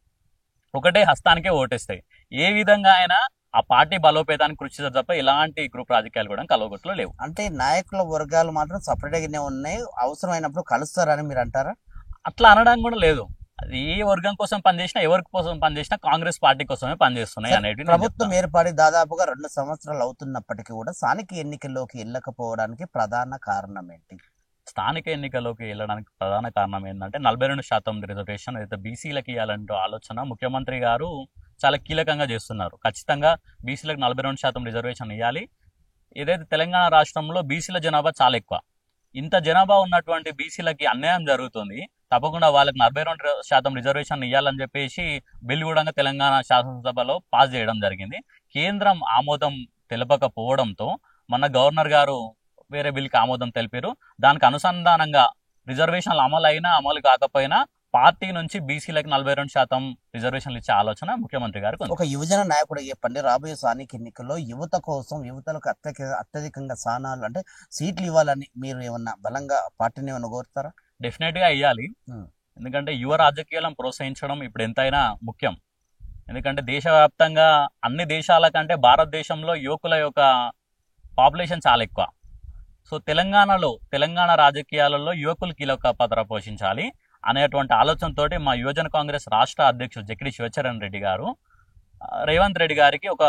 ఒకటే హస్తానికే ఓటేస్తాయి. ఏ విధంగా అయినా ఆ పార్టీ బలోపేతానికి కృషి చేస్తారు తప్ప ఇలాంటి గ్రూప్ రాజకీయాలు కూడా కల్వకుర్తిలో లేవు.
అంటే నాయకుల వర్గాలు మాత్రం సపరేట్ గానే ఉన్నాయి, అవసరమైనప్పుడు కలుస్తారని మీరు అంటారా?
అట్లా అనడానికి కూడా లేదు. అది ఏ వర్గం కోసం పనిచేసినా, ఎవరి కోసం పనిచేసినా కాంగ్రెస్ పార్టీ కోసమే పనిచేస్తున్నాయి అనేది.
ప్రభుత్వం ఏర్పడి దాదాపుగా 2 సంవత్సరాలు అవుతున్నప్పటికీ కూడా స్థానిక ఎన్నికల్లోకి వెళ్ళకపోవడానికి ప్రధాన కారణం ఏంటి?
స్థానిక ఎన్నికల్లోకి వెళ్ళడానికి ప్రధాన కారణం ఏంటంటే 42% రిజర్వేషన్ అయితే బీసీలకు ఇవ్వాలంటూ ఆలోచన ముఖ్యమంత్రి గారు చాలా కీలకంగా చేస్తున్నారు. ఖచ్చితంగా బీసీలకు 42% రిజర్వేషన్ ఇవ్వాలి. ఏదైతే తెలంగాణ రాష్ట్రంలో బీసీల జనాభా చాలా ఎక్కువ, ఇంత జనాభా ఉన్నటువంటి బీసీలకి అన్యాయం జరుగుతుంది. తప్పకుండా వాళ్ళకి 42% రిజర్వేషన్ ఇవ్వాలని చెప్పేసి బిల్లు కూడా తెలంగాణ శాసనసభలో పాస్ చేయడం జరిగింది. కేంద్రం ఆమోదం తెలపకపోవడంతో మన గవర్నర్ గారు వేరే బిల్కి ఆమోదం తెలిపారు. దానికి అనుసంధానంగా రిజర్వేషన్లు అమలు అయినా అమలు కాకపోయినా పార్టీ నుంచి బీసీలకు 42% రిజర్వేషన్లు ఇచ్చే ఆలోచన ముఖ్యమంత్రి గారికి.
ఒక యువజన నాయకుడు చెప్పండి, రాబోయే స్థానిక ఎన్నికల్లో యువత కోసం యువతలకు అత్యధికంగా స్థానాలు అంటే సీట్లు ఇవ్వాలని మీరు ఏమన్నా బలంగా పార్టీని ఏమన్నా కోరుతారా?
డెఫినెట్ గా ఇవ్వాలి. ఎందుకంటే యువ రాజకీయాలను ప్రోత్సహించడం ఇప్పుడు ఎంతైనా ముఖ్యం. ఎందుకంటే దేశవ్యాప్తంగా అన్ని దేశాల కంటే భారతదేశంలో యువకుల యొక్క పాపులేషన్ చాలా ఎక్కువ. సో తెలంగాణ రాజకీయాలలో యువకులు కీలక పాత్ర పోషించాలి అనేటువంటి ఆలోచనతోటి మా యువజన కాంగ్రెస్ రాష్ట్ర అధ్యక్షుడు జకిడి శివచరణ్ రెడ్డి గారు రేవంత్ రెడ్డి గారికి ఒక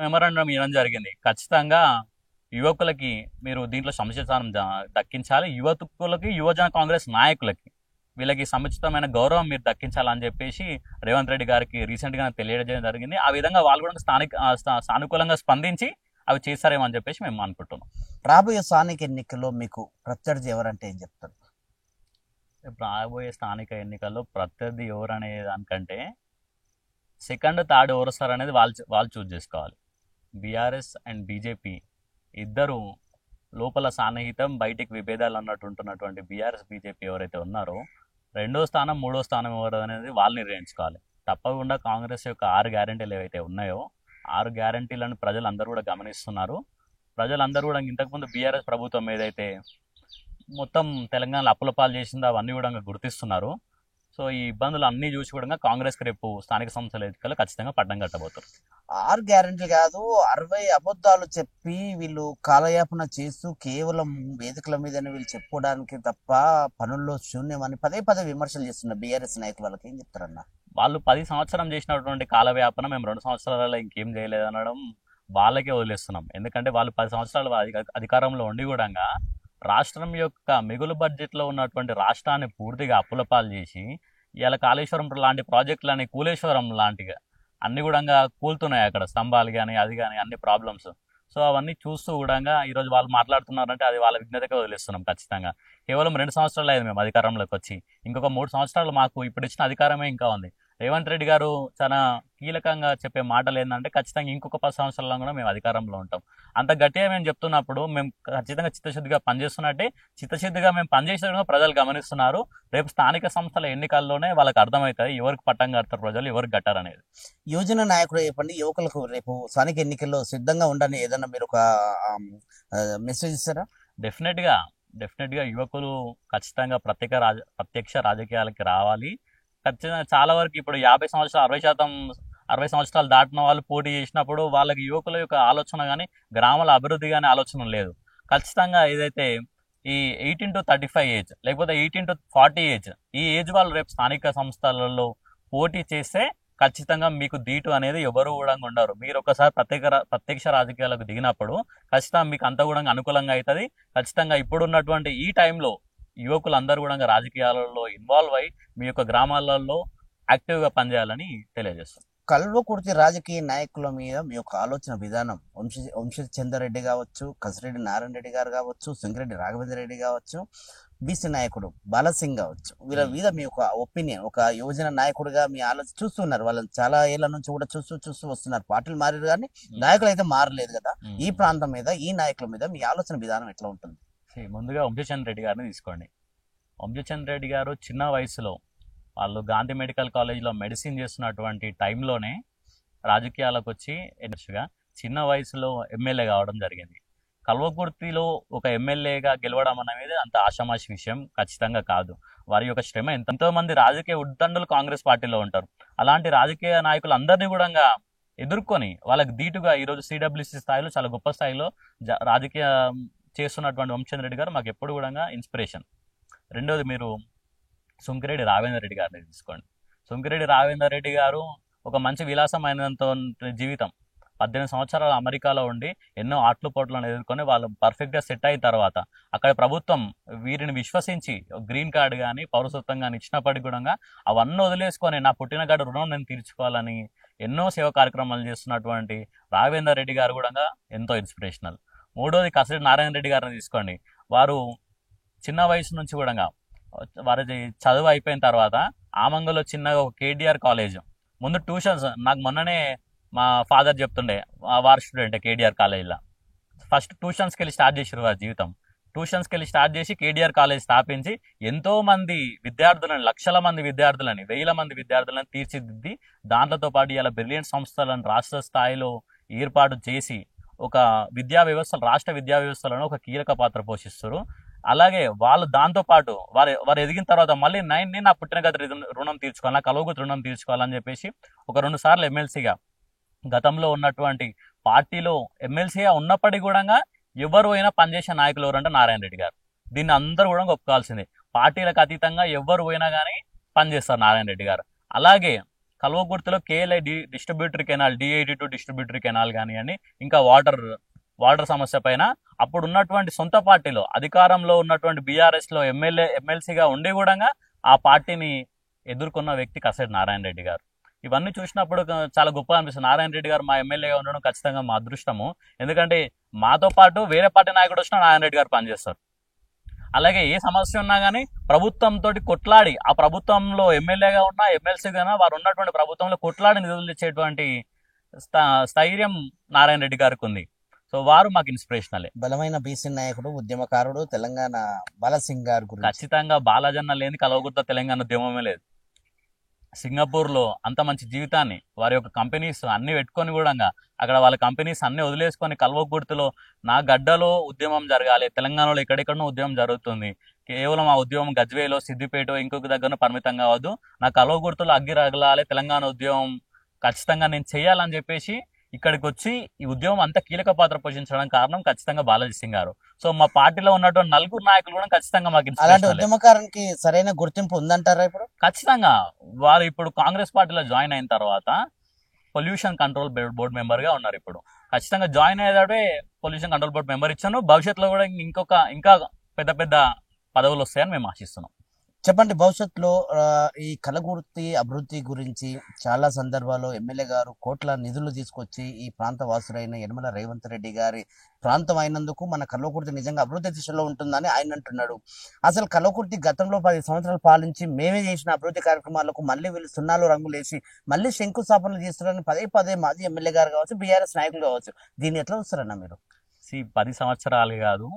మెమరాండం ఇవ్వడం జరిగింది. ఖచ్చితంగా యువకులకి మీరు దీంట్లో సముచితస్థానం దక్కించాలి, యువకులకి యువజన కాంగ్రెస్ నాయకులకి వీళ్ళకి సముచితమైన గౌరవం మీరు దక్కించాలని చెప్పేసి రేవంత్ రెడ్డి గారికి రీసెంట్ గా తెలియజేయడం జరిగింది. ఆ విధంగా వాళ్ళు కూడా సానుకూలంగా స్పందించి అవి చేస్తారేమో అని చెప్పేసి మేము అనుకుంటున్నాం.
రాబోయే స్థానిక ఎన్నికల్లో మీకు ప్రత్యర్థి ఎవరంటే ఏం చెప్తారు?
రాబోయే స్థానిక ఎన్నికల్లో ప్రత్యర్థి ఎవరు అనే దానికంటే సెకండ్ థర్డ్ ఎవరు వస్తారు అనేది వాళ్ళు చూస్ చేసుకోవాలి. బీఆర్ఎస్ అండ్ బీజేపీ ఇద్దరు లోపల సాన్నిహితం బయటికి విభేదాలు అన్నట్టు ఉంటున్నటువంటి బీఆర్ఎస్ బీజేపీ ఎవరైతే ఉన్నారో రెండో స్థానం మూడో స్థానం ఎవరు అనేది వాళ్ళు నిర్ణయించుకోవాలి. తప్పకుండా కాంగ్రెస్ యొక్క 6 గ్యారెంటీలు ఏవైతే ఉన్నాయో 6 గ్యారెంటీలను ప్రజలందరూ కూడా గమనిస్తున్నారు. ప్రజలందరూ కూడా ఇంతకుముందు బీఆర్ఎస్ ప్రభుత్వం ఏదైతే మొత్తం తెలంగాణలో అప్పుల పాలు చేసిందో అవన్నీ కూడా గుర్తిస్తున్నారు. సో ఈ ఇబ్బందులు అన్నీ చూసి కూడా కాంగ్రెస్కి రేపు స్థానిక సంస్థల ఎన్నికల్లో ఖచ్చితంగా పట్టం కట్టబోతారు.
6 గ్యారెంటీ కాదు, 60 అబద్ధాలు చెప్పి వీళ్ళు కాలయాపన చేస్తూ కేవలం వేదికల మీదనే వీళ్ళు చెప్పుకోవడానికి తప్ప పనుల్లో శూన్యమని పదే పదే విమర్శలు చేస్తున్న బీఆర్ఎస్ నాయకులు వాళ్ళకి ఏం చెప్తారన్న?
వాళ్ళు 10 సంవత్సరం చేసినటువంటి కాలవ్యాపన మేము 2 సంవత్సరాలలో ఇంకేం చేయలేదు అనడం వాళ్ళకే వదిలేస్తున్నాం. ఎందుకంటే వాళ్ళు 10 సంవత్సరాలు అధికారంలో ఉండి కూడా రాష్ట్రం యొక్క మిగులు బడ్జెట్లో ఉన్నటువంటి రాష్ట్రాన్ని పూర్తిగా అప్పుల పాలు చేసి ఇవాళ కాళేశ్వరం లాంటి ప్రాజెక్టులని కూలేశ్వరం లాంటిగా అన్ని కూడా కూలుతున్నాయి. అక్కడ స్తంభాలు కానీ అది కానీ అన్ని ప్రాబ్లమ్స్. సో అవన్నీ చూస్తూ కూడా ఈరోజు వాళ్ళు మాట్లాడుతున్నారంటే అది వాళ్ళ విజ్ఞతగా వదిలేస్తున్నాం. ఖచ్చితంగా కేవలం 2 సంవత్సరాలు అయింది మేము అధికారంలోకి వచ్చి, ఇంకొక 3 సంవత్సరాలు మాకు ఇప్పుడు ఇచ్చిన అధికారమే ఇంకా ఉంది. రేవంత్ రెడ్డి గారు చాలా కీలకంగా చెప్పే మాటలు ఏంటంటే ఖచ్చితంగా ఇంకొక 10 సంవత్సరాల్లో కూడా మేము అధికారంలో ఉంటాం. అంత గట్టిగా మేము చెప్తున్నప్పుడు మేము ఖచ్చితంగా చిత్తశుద్ధిగా పనిచేస్తున్నట్టే, చిత్తశుద్ధిగా మేము పనిచేసేటప్పుడు ప్రజలు గమనిస్తున్నారు. రేపు స్థానిక సంస్థల ఎన్నికల్లోనే వాళ్ళకి అర్థమవుతుంది ఎవరికి పట్టం కడతారు ప్రజలు, ఎవరికి కట్టారు అనేది.
యువజన నాయకుడు చెప్పండి, యువకులకు రేపు స్థానిక ఎన్నికల్లో సిద్ధంగా ఉండని ఏదన్నా మీరు ఒక మెసేజ్ ఇస్తారా?
డెఫినెట్గా యువకులు ఖచ్చితంగా ప్రత్యక్ష రాజకీయాలకి రావాలి. ఖచ్చితంగా చాలా వరకు ఇప్పుడు 50 సంవత్సరాలు 60 సంవత్సరాలు దాటిన వాళ్ళు పోటీ చేసినప్పుడు వాళ్ళకి యువకుల యొక్క ఆలోచన కానీ గ్రామాల అభివృద్ధి కానీ ఆలోచన లేదు. ఖచ్చితంగా ఏదైతే ఈ 18 to 35 ఏజ్ లేకపోతే 18 to 40 ఏజ్ ఈ ఏజ్ వాళ్ళు రేపు స్థానిక సంస్థలలో పోటీ చేస్తే ఖచ్చితంగా మీకు దీటు అనేది ఎవరు కూడా ఉండరు. మీరు ఒకసారి ప్రత్యక్ష రాజకీయాలకు దిగినప్పుడు ఖచ్చితంగా మీకు అంతా కూడా అనుకూలంగా అవుతుంది. ఖచ్చితంగా ఇప్పుడున్నటువంటి ఈ టైంలో యువకులందరూ కూడా రాజకీయాలలో ఇన్వాల్వ్ అయ్యి మీ యొక్క గ్రామాలలో యాక్టివ్గా పనిచేయాలని తెలియజేస్తాం.
కల్వకుర్తి రాజకీయ నాయకుల మీద మీ యొక్క ఆలోచన విధానం, వంశీ చంద్రారెడ్డి కావచ్చు, కసిరెడ్డి నారాయణ రెడ్డి గారు కావచ్చు, సింగిరెడ్డి రాఘవేంద్ర రెడ్డి కావచ్చు, బీసీ నాయకుడు బాలసింగ్ కావచ్చు, వీళ్ళ మీద మీ యొక్క ఒపీనియన్, ఒక యువజన నాయకుడిగా మీ ఆలోచన చూస్తున్నారు. వాళ్ళని చాలా ఏళ్ల నుంచి కూడా చూస్తూ వస్తున్నారు. పార్టీలు మారారు కానీ నాయకులు అయితే మారలేదు కదా. ఈ ప్రాంతం మీద ఈ నాయకుల మీద మీ ఆలోచన విధానం ఎట్లా ఉంటుంది?
ముందుగా వంశీచంద్ర రెడ్డి గారిని తీసుకోండి. వంశీచంద్ర రెడ్డి గారు చిన్న వయసులో వాళ్ళు గాంధీ మెడికల్ కాలేజ్లో మెడిసిన్ చేస్తున్నటువంటి టైంలోనే రాజకీయాలకు వచ్చి చిన్న వయసులో ఎమ్మెల్యే కావడం జరిగింది. కల్వకుర్తిలో ఒక ఎమ్మెల్యేగా గెలవడం అనేది అంత ఆషామాషి విషయం ఖచ్చితంగా కాదు. వారి యొక్క శ్రమ ఎంతో మంది రాజకీయ ఉద్దండులు కాంగ్రెస్ పార్టీలో ఉంటారు. అలాంటి రాజకీయ నాయకులు అందరినీ కూడా ఎదుర్కొని వాళ్ళకి ధీటుగా ఈరోజు సిడబ్ల్యూసీ స్థాయిలో చాలా గొప్ప స్థాయిలో రాజకీయ చేస్తున్నటువంటి వంశీచంద్ర రెడ్డి గారు మాకు ఎప్పుడు కూడా ఇన్స్పిరేషన్. రెండోది మీరు సుంకిరెడ్డి రాఘవేంద్ర రెడ్డి గారిని తీసుకోండి. సుంకిరెడ్డి రాఘవేంద్ర రెడ్డి గారు ఒక మంచి విలాసమైనంత జీవితం, 18 సంవత్సరాలు అమెరికాలో ఉండి ఎన్నో ఆట్లు పోట్లను ఎదుర్కొని వాళ్ళు పర్ఫెక్ట్గా సెట్ అయిన తర్వాత అక్కడ ప్రభుత్వం వీరిని విశ్వసించి గ్రీన్ కార్డు కానీ పౌరసత్వం కానీ ఇచ్చినప్పటికీ కూడా అవన్నీ వదిలేసుకొని నా పుట్టినగాడు రుణం నేను తీర్చుకోవాలని ఎన్నో సేవా కార్యక్రమాలు చేస్తున్నటువంటి రాఘవేంద్ర రెడ్డి గారు కూడా ఎంతో ఇన్స్పిరేషనల్. మూడోది కసిరెడ్డి నారాయణ రెడ్డి గారిని తీసుకోండి. వారు చిన్న వయసు నుంచి కూడా వారి చదువు అయిపోయిన తర్వాత ఆమంగల్లో చిన్నగా ఒక కేటీఆర్ కాలేజ్ ముందు ట్యూషన్స్, నాకు మొన్ననే మా ఫాదర్ చెప్తుండే, వారి స్టూడెంట్ కేటీఆర్ కాలేజ్లో ఫస్ట్ ట్యూషన్స్కి వెళ్ళి స్టార్ట్ చేసారు వారి జీవితం. ట్యూషన్స్కి వెళ్ళి స్టార్ట్ చేసి కేటీఆర్ కాలేజ్ స్థాపించి ఎంతో మంది విద్యార్థులని, లక్షల మంది విద్యార్థులని, వేల మంది విద్యార్థులను తీర్చిదిద్ది దాంట్లతో పాటు ఇలా బ్రిలియంట్ సంస్థలను రాష్ట్ర స్థాయిలో ఏర్పాటు చేసి ఒక విద్యా వ్యవస్థ, రాష్ట్ర విద్యా వ్యవస్థలను ఒక కీలక పాత్ర పోషిస్తారు. అలాగే వాళ్ళు దాంతోపాటు వారు ఎదిగిన తర్వాత మళ్ళీ నేను నా పుట్టినగతి రుణం తీర్చుకోవాలి, నా కలుగుతు రుణం తీర్చుకోవాలని చెప్పేసి ఒక 2 సార్లు ఎమ్మెల్సీగా గతంలో ఉన్నటువంటి పార్టీలో ఎమ్మెల్సీగా ఉన్నప్పటికీ కూడా ఎవరు అయినా పనిచేసే నాయకులు ఎవరంటే నారాయణ రెడ్డి గారు. దీన్ని అందరూ కూడా ఒప్పుకోవాల్సిందే. పార్టీలకు అతీతంగా ఎవరు పోయినా కానీ పనిచేస్తారు నారాయణ రెడ్డి గారు. అలాగే కల్వకుర్తిలో KLI distributary canal, D82 distributary canal కానివ్వండి, ఇంకా వాటర్ సమస్య పైన అప్పుడు ఉన్నటువంటి సొంత పార్టీలో అధికారంలో ఉన్నటువంటి బీఆర్ఎస్లో ఎమ్మెల్సీగా ఉండి కూడా ఆ పార్టీని ఎదుర్కొన్న వ్యక్తి కసిరెడ్డి నారాయణ రెడ్డి గారు. ఇవన్నీ చూసినప్పుడు చాలా గొప్పగా అనిపిస్తుంది. నారాయణ రెడ్డి గారు మా ఎమ్మెల్యేగా ఉండడం ఖచ్చితంగా మా అదృష్టము. ఎందుకంటే మాతో పాటు వేరే పార్టీ నాయకుడు వచ్చినా నారాయణ రెడ్డి గారు పనిచేస్తారు. అలాగే ఏ సమస్య ఉన్నా కానీ ప్రభుత్వంతో కొట్లాడి, ఆ ప్రభుత్వంలో ఎమ్మెల్యేగా ఉన్నా ఎమ్మెల్సీగా వారు ఉన్నటువంటి ప్రభుత్వంలో కొట్లాడి నిధులు ఇచ్చేటువంటి స్థైర్యం నారాయణ రెడ్డి గారికి ఉంది. సో వారు మాకు ఇన్స్పిరేషనలే.
బలమైన బీసీ నాయకుడు, ఉద్యమకారుడు తెలంగాణ బాలసింగ్ గారి గురించి.
ఖచ్చితంగా బాలాజన్న లేని కల్వకుర్తి తెలంగాణ ఉద్యమమే లేదు. సింగపూర్లో అంత మంచి జీవితాన్ని వారి యొక్క కంపెనీస్ అన్ని పెట్టుకొని కూడా అక్కడ వాళ్ళ కంపెనీస్ అన్ని వదిలేసుకొని కల్వకుర్తిలో నా గడ్డలో ఉద్యమం జరగాలి, తెలంగాణలో ఎక్కడెక్కడనో ఉద్యమం జరుగుతుంది, కేవలం ఆ ఉద్యమం గజ్వేలో సిద్దిపేట ఇంకొక దగ్గర పరిమితం కావద్దు, నా కల్వకుర్తిలో అగ్గి రగలాలి, తెలంగాణ ఉద్యమం ఖచ్చితంగా నేను చేయాలని చెప్పేసి ఇక్కడికి వచ్చి ఈ ఉద్యమం అంత కీలక పాత్ర పోషించడానికి కారణం ఖచ్చితంగా బాలాజీ సింగ్ గారు. సో మా పార్టీలో ఉన్నటువంటి నలుగురు నాయకులు కూడా ఖచ్చితంగా మాకు
అలాంటి
ఇన్స్పిరేషనలే.
ఉద్యమకారునికి సరైన గుర్తింపు ఉందంటారా ఇప్పుడు?
ఖచ్చితంగా వారు ఇప్పుడు కాంగ్రెస్ పార్టీలో జాయిన్ అయిన తర్వాత పొల్యూషన్ కంట్రోల్ బోర్డు మెంబర్ గా ఉన్నారు. ఇప్పుడు ఖచ్చితంగా జాయిన్ అయ్యేదే పొల్యూషన్ కంట్రోల్ బోర్డు మెంబర్ ఇచ్చాను. భవిష్యత్తులో కూడా ఇంకా పెద్ద పెద్ద పదవులు వస్తాయని మేము ఆశిస్తున్నాం.
చెప్పండి, భవిష్యత్తులో ఈ కలగుర్తి అభివృద్ధి గురించి చాలా సందర్భాల్లో ఎమ్మెల్యే గారు కోట్ల నిధులు తీసుకొచ్చి ఈ ప్రాంత వాసుడైన యనమల రేవంత్ రెడ్డి గారి ప్రాంతం అయినందుకు మన కల్వకుర్తి నిజంగా అభివృద్ధి దిశలో ఉంటుందని ఆయన అంటున్నాడు. అసలు కల్వకుర్తి గతంలో 10 సంవత్సరాలు పాలించి మేమే చేసిన అభివృద్ధి కార్యక్రమాలకు మళ్ళీ వీళ్ళు సున్నాలు రంగులేసి మళ్ళీ శంకుస్థాపనలు చేస్తున్నారని పదే పదే మాజీ ఎమ్మెల్యే గారు కావచ్చు, బీఆర్ఎస్ నాయకులు కావచ్చు, దీన్ని ఎట్లా చూస్తారన్న మీరు?
10 సంవత్సరాలు కాదు,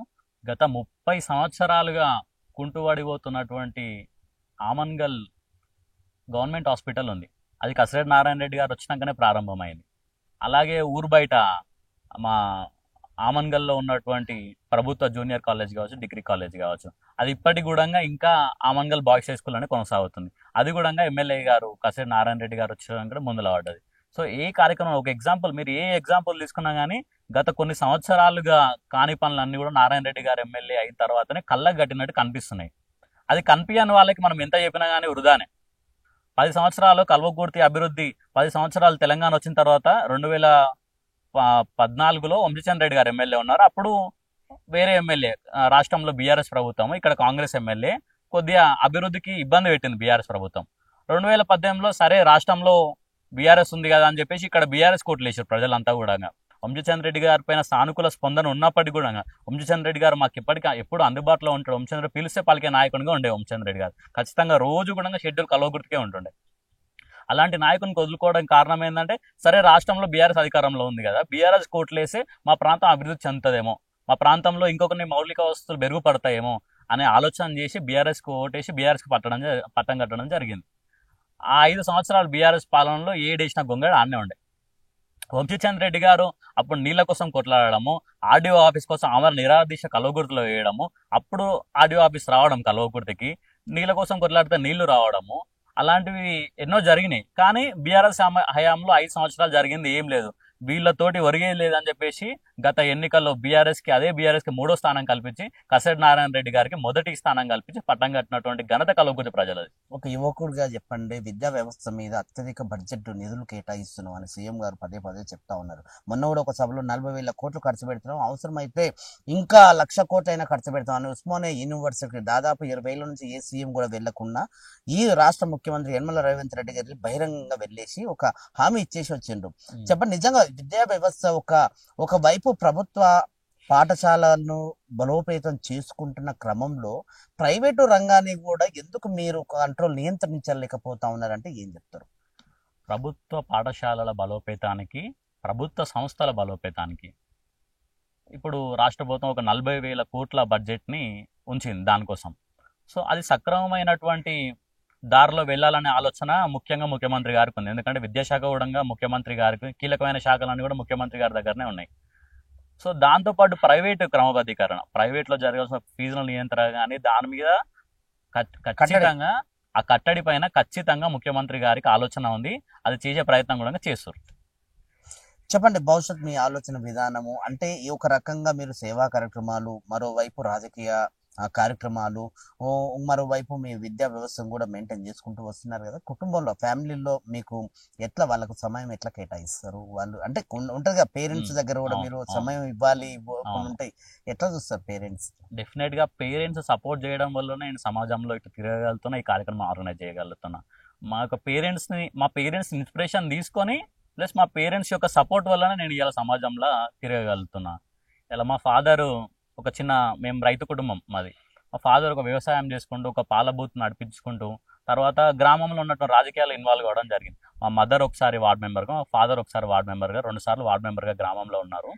గత 30 సంవత్సరాలుగా కుంటుపడిపోతున్నటువంటి ఆమన్గల్ గవర్నమెంట్ హాస్పిటల్ ఉంది. అది కసిరెడ్డి నారాయణ రెడ్డి గారు వచ్చినాకనే ప్రారంభమైంది. అలాగే ఊరు బయట మా ఆమన్గల్లో ఉన్నటువంటి ప్రభుత్వ జూనియర్ కాలేజ్ కావచ్చు, డిగ్రీ కాలేజ్ కావచ్చు, అది ఇప్పటికి కూడా ఇంకా ఆమన్గల్ బాయ్స్ హై స్కూల్ అని కొనసాగుతుంది. అది కూడా ఎమ్మెల్యే గారు కసిరెడ్డి నారాయణ రెడ్డి గారు వచ్చాక ముందులో పడ్డది. సో ఏ కార్యక్రమం, ఒక ఎగ్జాంపుల్, మీరు ఏ ఎగ్జాంపుల్ తీసుకున్నా కానీ గత కొన్ని సంవత్సరాలుగా కాని పనులన్నీ కూడా నారాయణ రెడ్డి గారు ఎమ్మెల్యే అయిన తర్వాతనే కళ్ళకు కట్టినట్టు కనిపిస్తున్నాయి. అది కనిపించని వాళ్ళకి మనం ఎంత చెప్పినా కానీ వృధానే. 10 సంవత్సరాలు కల్వకుర్తి అభివృద్ధి, 10 సంవత్సరాలు తెలంగాణ వచ్చిన తర్వాత 2014లో వంశీచంద్ర రెడ్డి గారు ఎమ్మెల్యే ఉన్నారు. అప్పుడు వేరే ఎమ్మెల్యే, రాష్ట్రంలో బీఆర్ఎస్ ప్రభుత్వం, ఇక్కడ కాంగ్రెస్ ఎమ్మెల్యే, కొద్దిగా అభివృద్ధికి ఇబ్బంది పెట్టింది బీఆర్ఎస్ ప్రభుత్వం. 2018లో సరే రాష్ట్రంలో బీఆర్ఎస్ ఉంది కదా అని చెప్పేసి ఇక్కడ బీఆర్ఎస్ కోట్లు వేసారు ప్రజలంతా కూడా. వంశీచంద్ర రెడ్డి గారి పైన సానుకూల స్పందన ఉన్నప్పటికీ కూడా వంశీచంద్ర రెడ్డి గారు మాకు ఎప్పుడు అందుబాటులో ఉంటాడు. వంశీచంద్ర పిలిస్తే పలికే నాయకునిగా ఉండే వంశీచంద్ర రెడ్డి గారు ఖచ్చితంగా రోజు కూడా షెడ్యూల్ కల్వకుర్తికే ఉంటుండే. అలాంటి నాయకునికి వదులుకోవడానికి కారణం ఏంటంటే, సరే రాష్ట్రంలో బీఆర్ఎస్ అధికారంలో ఉంది కదా, బీఆర్ఎస్ కోట్లేసి మా ప్రాంతం అభివృద్ధి చెందుతుందేమో, మా ప్రాంతంలో ఇంకొకరిని మౌలిక వసతులు మెరుగుపడతాయేమో అనే ఆలోచన చేసి బీఆర్ఎస్కి ఓటేసి బీఆర్ఎస్కి పట్టం కట్టడం జరిగింది. ఆ 5 సంవత్సరాలు బీఆర్ఎస్ పాలనలో ఏడేసిన గొంగడు ఆడనే ఉండే. వంశీచంద్ర రెడ్డి గారు అప్పుడు నీళ్ల కోసం కొట్లాడము, ఆర్డీఓ ఆఫీస్ కోసం అమర నిరాదీశ కల్వకుర్తిలో వేయడము, అప్పుడు ఆర్డీఓ ఆఫీస్ రావడం కల్వకుర్తికి, నీళ్ళ కోసం కొట్లాడితే నీళ్లు రావడము, అలాంటివి ఎన్నో జరిగినాయి. కానీ బీఆర్ఎస్ హయాంలో 5 సంవత్సరాలు జరిగింది ఏం లేదు. వీళ్ళతోటి ఒరిగేది లేదని చెప్పేసి గత ఎన్నికల్లో అదే బీఆర్ఎస్కి 3వ స్థానం కల్పించి కసిరెడ్డి నారాయణ రెడ్డి గారికి మొదటి స్థానం కల్పించి పట్టం కట్టినటువంటి ఘనత కల్వకుర్తి ప్రజలది.
ఒక యువకుడిగా చెప్పండి, విద్యా వ్యవస్థ మీద అత్యధిక బడ్జెట్ నిధులు కేటాయిస్తున్నాం అని సీఎం గారు పదే పదే చెప్తా ఉన్నారు. మొన్న కూడా ఒక సభలో 40,000 కోట్లు ఖర్చు పెడుతున్నాం, అవసరమైతే ఇంకా 1,00,000 కోట్లైనా ఖర్చు పెడతాం అని ఉస్మానియా యూనివర్సిటీకి దాదాపు 20,000 నుంచి ఏ సీఎం కూడా వెళ్లకుండా ఈ రాష్ట్ర ముఖ్యమంత్రి యనమల రేవంత్ రెడ్డి గారి బహిరంగంగా వెళ్ళేసి ఒక హామీ ఇచ్చేసి వచ్చిండు. చెప్పండి, నిజంగా విద్యా వ్యవస్థ ఒక వైపు ప్రభుత్వ పాఠశాలను బలోపేతం చేసుకుంటున్న క్రమంలో ప్రైవేటు రంగాన్ని కూడా ఎందుకు మీరు నియంత్రించలేకపోతా ఉన్నారంటే ఏం చెప్తారు?
ప్రభుత్వ పాఠశాలల బలోపేతానికి, ప్రభుత్వ సంస్థల బలోపేతానికి ఇప్పుడు రాష్ట్ర ప్రభుత్వం ఒక 40,000 కోట్ల బడ్జెట్ని ఉంచింది దానికోసం. సో అది సక్రమమైనటువంటి దారిలో వెళ్ళాలనే ఆలోచన ముఖ్యంగా ముఖ్యమంత్రి గారికి ఉంది. ఎందుకంటే విద్యాశాఖ కూడా ముఖ్యమంత్రి గారికి, కీలకమైన శాఖలన్నీ కూడా ముఖ్యమంత్రి గారి దగ్గరనే ఉన్నాయి. సో దాంతోపాటు ప్రైవేటు క్రమబద్ధీకరణ, ప్రైవేట్లో జరగాల్సిన ఫీజుల నియంత్రణ కానీ దాని మీద ఖచ్చితంగా ఆ కట్టడి పైన ఖచ్చితంగా ముఖ్యమంత్రి గారికి ఆలోచన ఉంది. అది చేసే ప్రయత్నం కూడా చేస్తారు.
చెప్పండి, భవిష్యత్ మీ ఆలోచన విధానము అంటే ఈ ఒక రకంగా మీరు సేవా కార్యక్రమాలు, మరోవైపు రాజకీయ కార్యక్రమాలు, మరోవైపు మీ విద్యా వ్యవస్థను కూడా మెయింటైన్ చేసుకుంటూ వస్తున్నారు కదా. కుటుంబంలో, ఫ్యామిలీలో మీకు ఎట్లా వాళ్ళకు సమయం ఎట్లా కేటాయిస్తారు? వాళ్ళు అంటే ఉంటుంది కదా, పేరెంట్స్ దగ్గర కూడా మీరు సమయం ఇవ్వాలి ఉంటాయి, ఎట్లా చూస్తారు పేరెంట్స్?
డెఫినెట్ గా పేరెంట్స్ సపోర్ట్ చేయడం వల్లనే నేను సమాజంలో ఇటు తిరగలుగుతున్నా, ఈ కార్యక్రమం ఆర్గనైజ్ చేయగలుగుతున్నా. మా పేరెంట్స్ ఇన్స్పిరేషన్ తీసుకొని ప్లస్ మా పేరెంట్స్ యొక్క సపోర్ట్ వల్లనే నేను ఇలా సమాజంలో తిరగలుగుతున్నా. ఇలా మా ఫాదరు మేము రైతు కుటుంబం మాది. మా ఫాదర్ ఒక వ్యవసాయం చేసుకుంటూ, ఒక పాల బూత్ నడిపించుకుంటూ, తర్వాత గ్రామంలో ఉన్నటువంటి రాజకీయాలు ఇన్వాల్వ్ అవ్వడం జరిగింది. మా మదర్ ఒకసారి వార్డ్ మెంబర్గా, మా ఫాదర్ ఒకసారి వార్డ్ మెంబర్గా, 2 సార్లు వార్డ్ మెంబర్గా గ్రామంలో ఉన్నారు.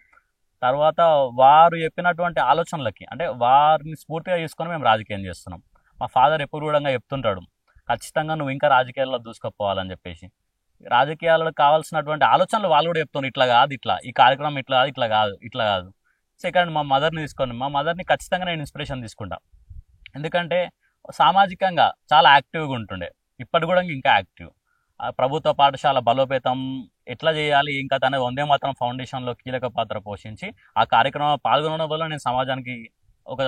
తర్వాత వారు చెప్పినటువంటి ఆలోచనలకి అంటే వారిని స్ఫూర్తిగా తీసుకొని మేము రాజకీయం చేస్తున్నాం. మా ఫాదర్ ఎప్పుడు కూడా చెప్తుంటాడు, ఖచ్చితంగా నువ్వు ఇంకా రాజకీయాల్లో దూసుకుపోవాలని చెప్పేసి. రాజకీయాల్లో కావాల్సినటువంటి ఆలోచనలు వాళ్ళు కూడా చెప్తున్నారు, ఇట్లా కాదు, ఇట్లా ఈ కార్యక్రమం ఇట్లా కాదు, ఇట్లా కాదు, ఇట్లా కాదు. సెకండ్, మా మదర్ని తీసుకొని, మా మదర్ని ఖచ్చితంగా నేను ఇన్స్పిరేషన్ తీసుకుంటా. ఎందుకంటే సామాజికంగా చాలా యాక్టివ్గా ఉంటుండే, ఇప్పటి కూడా ఇంకా యాక్టివ్. ప్రభుత్వ పాఠశాల బలోపేతం ఎట్లా చేయాలి ఇంకా అనేది వందే మాత్రం ఫౌండేషన్లో కీలక పాత్ర పోషించి ఆ కార్యక్రమంలో పాల్గొనడం వల్ల నేను సమాజానికి ఒక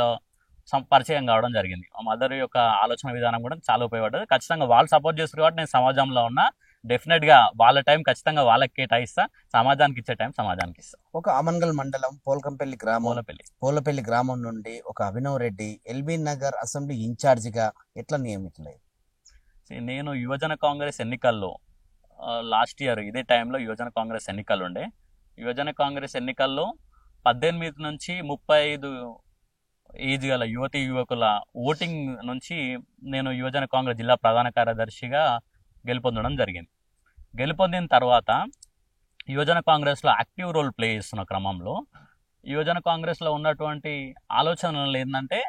పరిచయం కావడం జరిగింది. మా మదర్ యొక్క ఆలోచన విధానం కూడా చాలా ఉపయోగపడ్డది. ఖచ్చితంగా వాళ్ళు సపోర్ట్ చేస్తారు కాబట్టి నేను సమాజంలో ఉన్న, డెఫినెట్గా వాళ్ళ టైం ఖచ్చితంగా వాళ్ళకి కేటాయిస్తా, సమాజానికి ఇచ్చే టైం సమాజానికి ఇస్తా.
ఒక ఆమన్గల్ మండలం పోల్కంపల్లి గ్రామం, పోలపల్లి గ్రామం నుండి ఒక అభినవ్ రెడ్డి ఎల్బీ నగర్ అసెంబ్లీ ఇన్ఛార్జిగా ఎట్లా నియమితులయ్యారు?
నేను యువజన కాంగ్రెస్ ఎన్నికల్లో లాస్ట్ ఇయర్ ఇదే టైంలో యువజన కాంగ్రెస్ ఎన్నికలు ఉండే. యువజన కాంగ్రెస్ ఎన్నికల్లో 18 నుంచి 35 ఏజ్ గల యువతీ యువకుల ఓటింగ్ నుంచి నేను యువజన కాంగ్రెస్ జిల్లా ప్రధాన కార్యదర్శిగా గెలుపొందడం జరిగింది. గెలుపొందిన తర్వాత యువజన కాంగ్రెస్లో యాక్టివ్ రోల్ ప్లే చేస్తున్న క్రమంలో యువజన కాంగ్రెస్లో ఉన్నటువంటి ఆలోచనలు ఏంటంటే,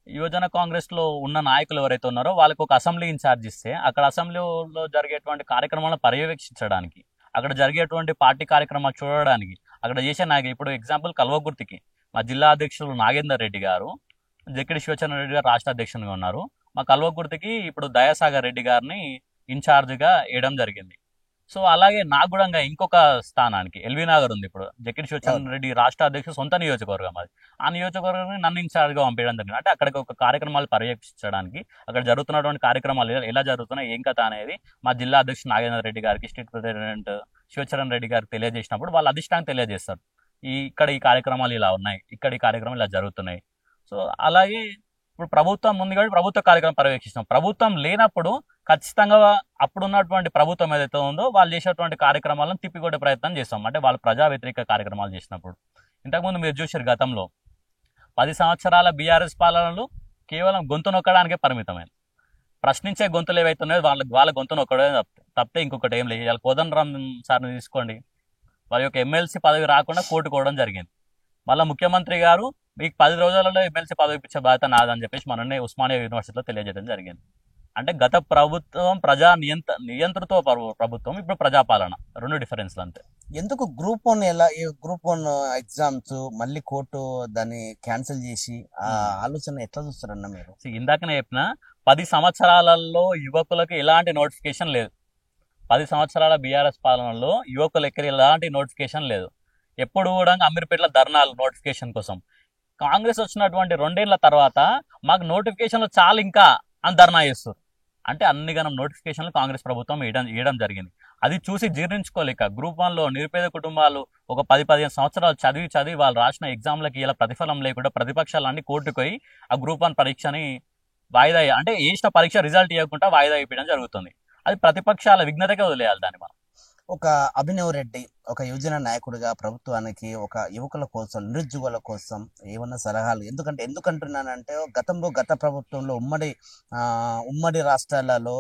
యువజన కాంగ్రెస్లో ఉన్న నాయకులు ఎవరైతే ఉన్నారో వాళ్ళకి ఒక అసెంబ్లీ ఇన్ఛార్జ్ ఇస్తే అక్కడ అసెంబ్లీలో జరిగేటువంటి కార్యక్రమాలను పర్యవేక్షించడానికి, అక్కడ జరిగేటువంటి పార్టీ కార్యక్రమాలు చూడడానికి, అక్కడ చేసే నాయకులు, ఇప్పుడు ఎగ్జాంపుల్ కల్వకుర్తికి మా జిల్లా అధ్యక్షులు నాగేందర్ రెడ్డి గారు, జక్కిడి శివచంద్ర రెడ్డి గారు రాష్ట్ర అధ్యక్షునిగా ఉన్నారు. మా కల్వకుర్తికి ఇప్పుడు దయాసాగర్ రెడ్డి గారిని ఇన్ఛార్జ్గా వేయడం జరిగింది. సో అలాగే నాకు కూడా ఇంకొక స్థానానికి ఎల్బీ నగర్ ఉంది, ఇప్పుడు జక్కిడి శివచంద్ర రెడ్డి రాష్ట్ర అధ్యక్షుడు, సొంత నియోజకవర్గం అది. ఆ నియోజకవర్గాన్ని నన్ను ఇన్ఛార్జ్గా పంపించడం జరిగింది. అంటే అక్కడికి ఒక కార్యక్రమాలు పర్యవేక్షించడానికి, అక్కడ జరుగుతున్నటువంటి కార్యక్రమాలు ఎలా జరుగుతున్నాయి, ఏం కథ అనేది మా జిల్లా అధ్యక్షుడు నాగేంద్ర రెడ్డి గారికి, స్టేట్ ప్రెసిడెంట్ శివచరణ్ రెడ్డి గారికి తెలియజేసినప్పుడు వాళ్ళ అధిష్టానం తెలియజేస్తారు, ఇక్కడ ఈ కార్యక్రమాలు ఇలా ఉన్నాయి, ఇక్కడ ఈ కార్యక్రమాలు ఇలా జరుగుతున్నాయి. సో అలాగే ఇప్పుడు ప్రభుత్వం ఉంది కాబట్టి ప్రభుత్వ కార్యక్రమం పర్యవేక్షిస్తాం. ప్రభుత్వం లేనప్పుడు ఖచ్చితంగా అప్పుడున్నటువంటి ప్రభుత్వం ఏదైతే ఉందో వాళ్ళు చేసేటువంటి కార్యక్రమాలను తిప్పికొట్టే ప్రయత్నం చేస్తాం. అంటే వాళ్ళు ప్రజా వ్యతిరేక కార్యక్రమాలు చేసినప్పుడు. ఇంతకుముందు మీరు చూసారు, గతంలో 10 సంవత్సరాల బీఆర్ఎస్ పాలనలు కేవలం గొంతు నొక్కడానికే పరిమితమైంది. ప్రశ్నించే గొంతులు ఏవైతే ఉన్నాయో వాళ్ళ గొంతు నొక్కడే తప్పితే ఇంకొకటి ఏం లేదు. ఇవాళ కోదండరామ్ సార్ని తీసుకోండి, వారి యొక్క ఎమ్మెల్సీ పదవి రాకుండా కోర్టుకోవడం జరిగింది. మళ్ళీ ముఖ్యమంత్రి గారు మీకు 10 రోజులలో ఎమ్మెల్సీ పదవి ఇచ్చే బాధ్యత నాదని చెప్పేసి మొన్ననే ఉస్మానియా యూనివర్సిటీలో తెలియజేయడం జరిగింది. అంటే గత ప్రభుత్వం ప్రజా నియంత్రిత ప్రభుత్వం, ఇప్పుడు ప్రజాపాలన, 2 డిఫరెన్స్లు అంతే.
ఎందుకు గ్రూప్ 1 గ్రూప్ 1 ఎగ్జామ్స్ మళ్ళీ కోర్టు దాన్ని క్యాన్సిల్ చేసి ఆ ఆలోచన ఎట్లా చూస్తారన్న మీరు?
ఇందాకనే చెప్పిన 10 సంవత్సరాలలో యువకులకు ఎలాంటి నోటిఫికేషన్ లేదు. 10 సంవత్సరాల బీఆర్ఎస్ పాలనలో యువకులకి ఎలాంటి నోటిఫికేషన్ లేదు. ఎప్పుడు కూడా అమీర్పేటలో ధర్నాలు నోటిఫికేషన్ కోసం. కాంగ్రెస్ వచ్చినటువంటి 2 ఏళ్ల తర్వాత మాకు నోటిఫికేషన్లు చాలా ఇంకా అని ధర్నా చేస్తారు. అంటే అన్ని గణం నోటిఫికేషన్లు కాంగ్రెస్ ప్రభుత్వం ఇవ్వడం జరిగింది. అది చూసి జీర్ణించుకోలేక గ్రూప్ 1లో నిరుపేద కుటుంబాలు ఒక 10-15 సంవత్సరాలు చదివి వాళ్ళు రాసిన ఎగ్జామ్లకి ఇలా ప్రతిఫలం లేకుండా ప్రతిపక్షాలన్నీ కోర్టుకు పోయి ఆ గ్రూప్ 1 పరీక్షని వాయిదా, అంటే వేసిన పరీక్ష రిజల్ట్ ఇవ్వకుండా వాయిదా ఇవ్వడం జరుగుతుంది. అది ప్రతిపక్షాల విఘ్నతకే వదిలేయాలి దాన్ని మనం.
ఒక అభినవ్ రెడ్డి ఒక యువజన నాయకుడిగా ప్రభుత్వానికి ఒక యువకుల కోసం, నిరుద్యోగుల కోసం ఏమన్నా సలహాలు? ఎందుకంటున్నానంటే గత ప్రభుత్వంలో ఉమ్మడి రాష్ట్రాలలో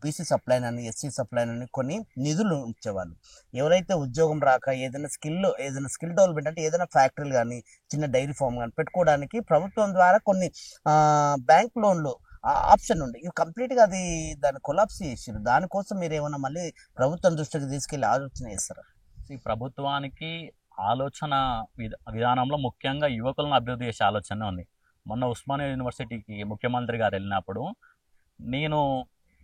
బీసీ సప్లైన్ అని, ఎస్సీ సప్లైన్ అని కొన్ని నిధులు ఉంచేవాళ్ళు. ఎవరైతే ఉద్యోగం రాక ఏదైనా స్కిల్ డెవలప్మెంట్ అంటే ఏదైనా ఫ్యాక్టరీలు కానీ, చిన్న డైరీ ఫామ్ కానీ పెట్టుకోవడానికి ప్రభుత్వం ద్వారా కొన్ని బ్యాంక్ లోన్లు ఆప్షన్ ఉంది. ఇది కంప్లీట్గా దాన్ని కొలాప్స్ చేసారు. దానికోసం మీరు ఏమన్నా మళ్ళీ ప్రభుత్వం దృష్టికి తీసుకెళ్లి ఆలోచన చేస్తారా?
ఈ ప్రభుత్వానికి ఆలోచన విధానంలో ముఖ్యంగా యువకులను అభివృద్ధి చేసే ఆలోచన ఉంది. మొన్న ఉస్మానియా యూనివర్సిటీకి ముఖ్యమంత్రి గారు వెళ్ళినప్పుడు నేను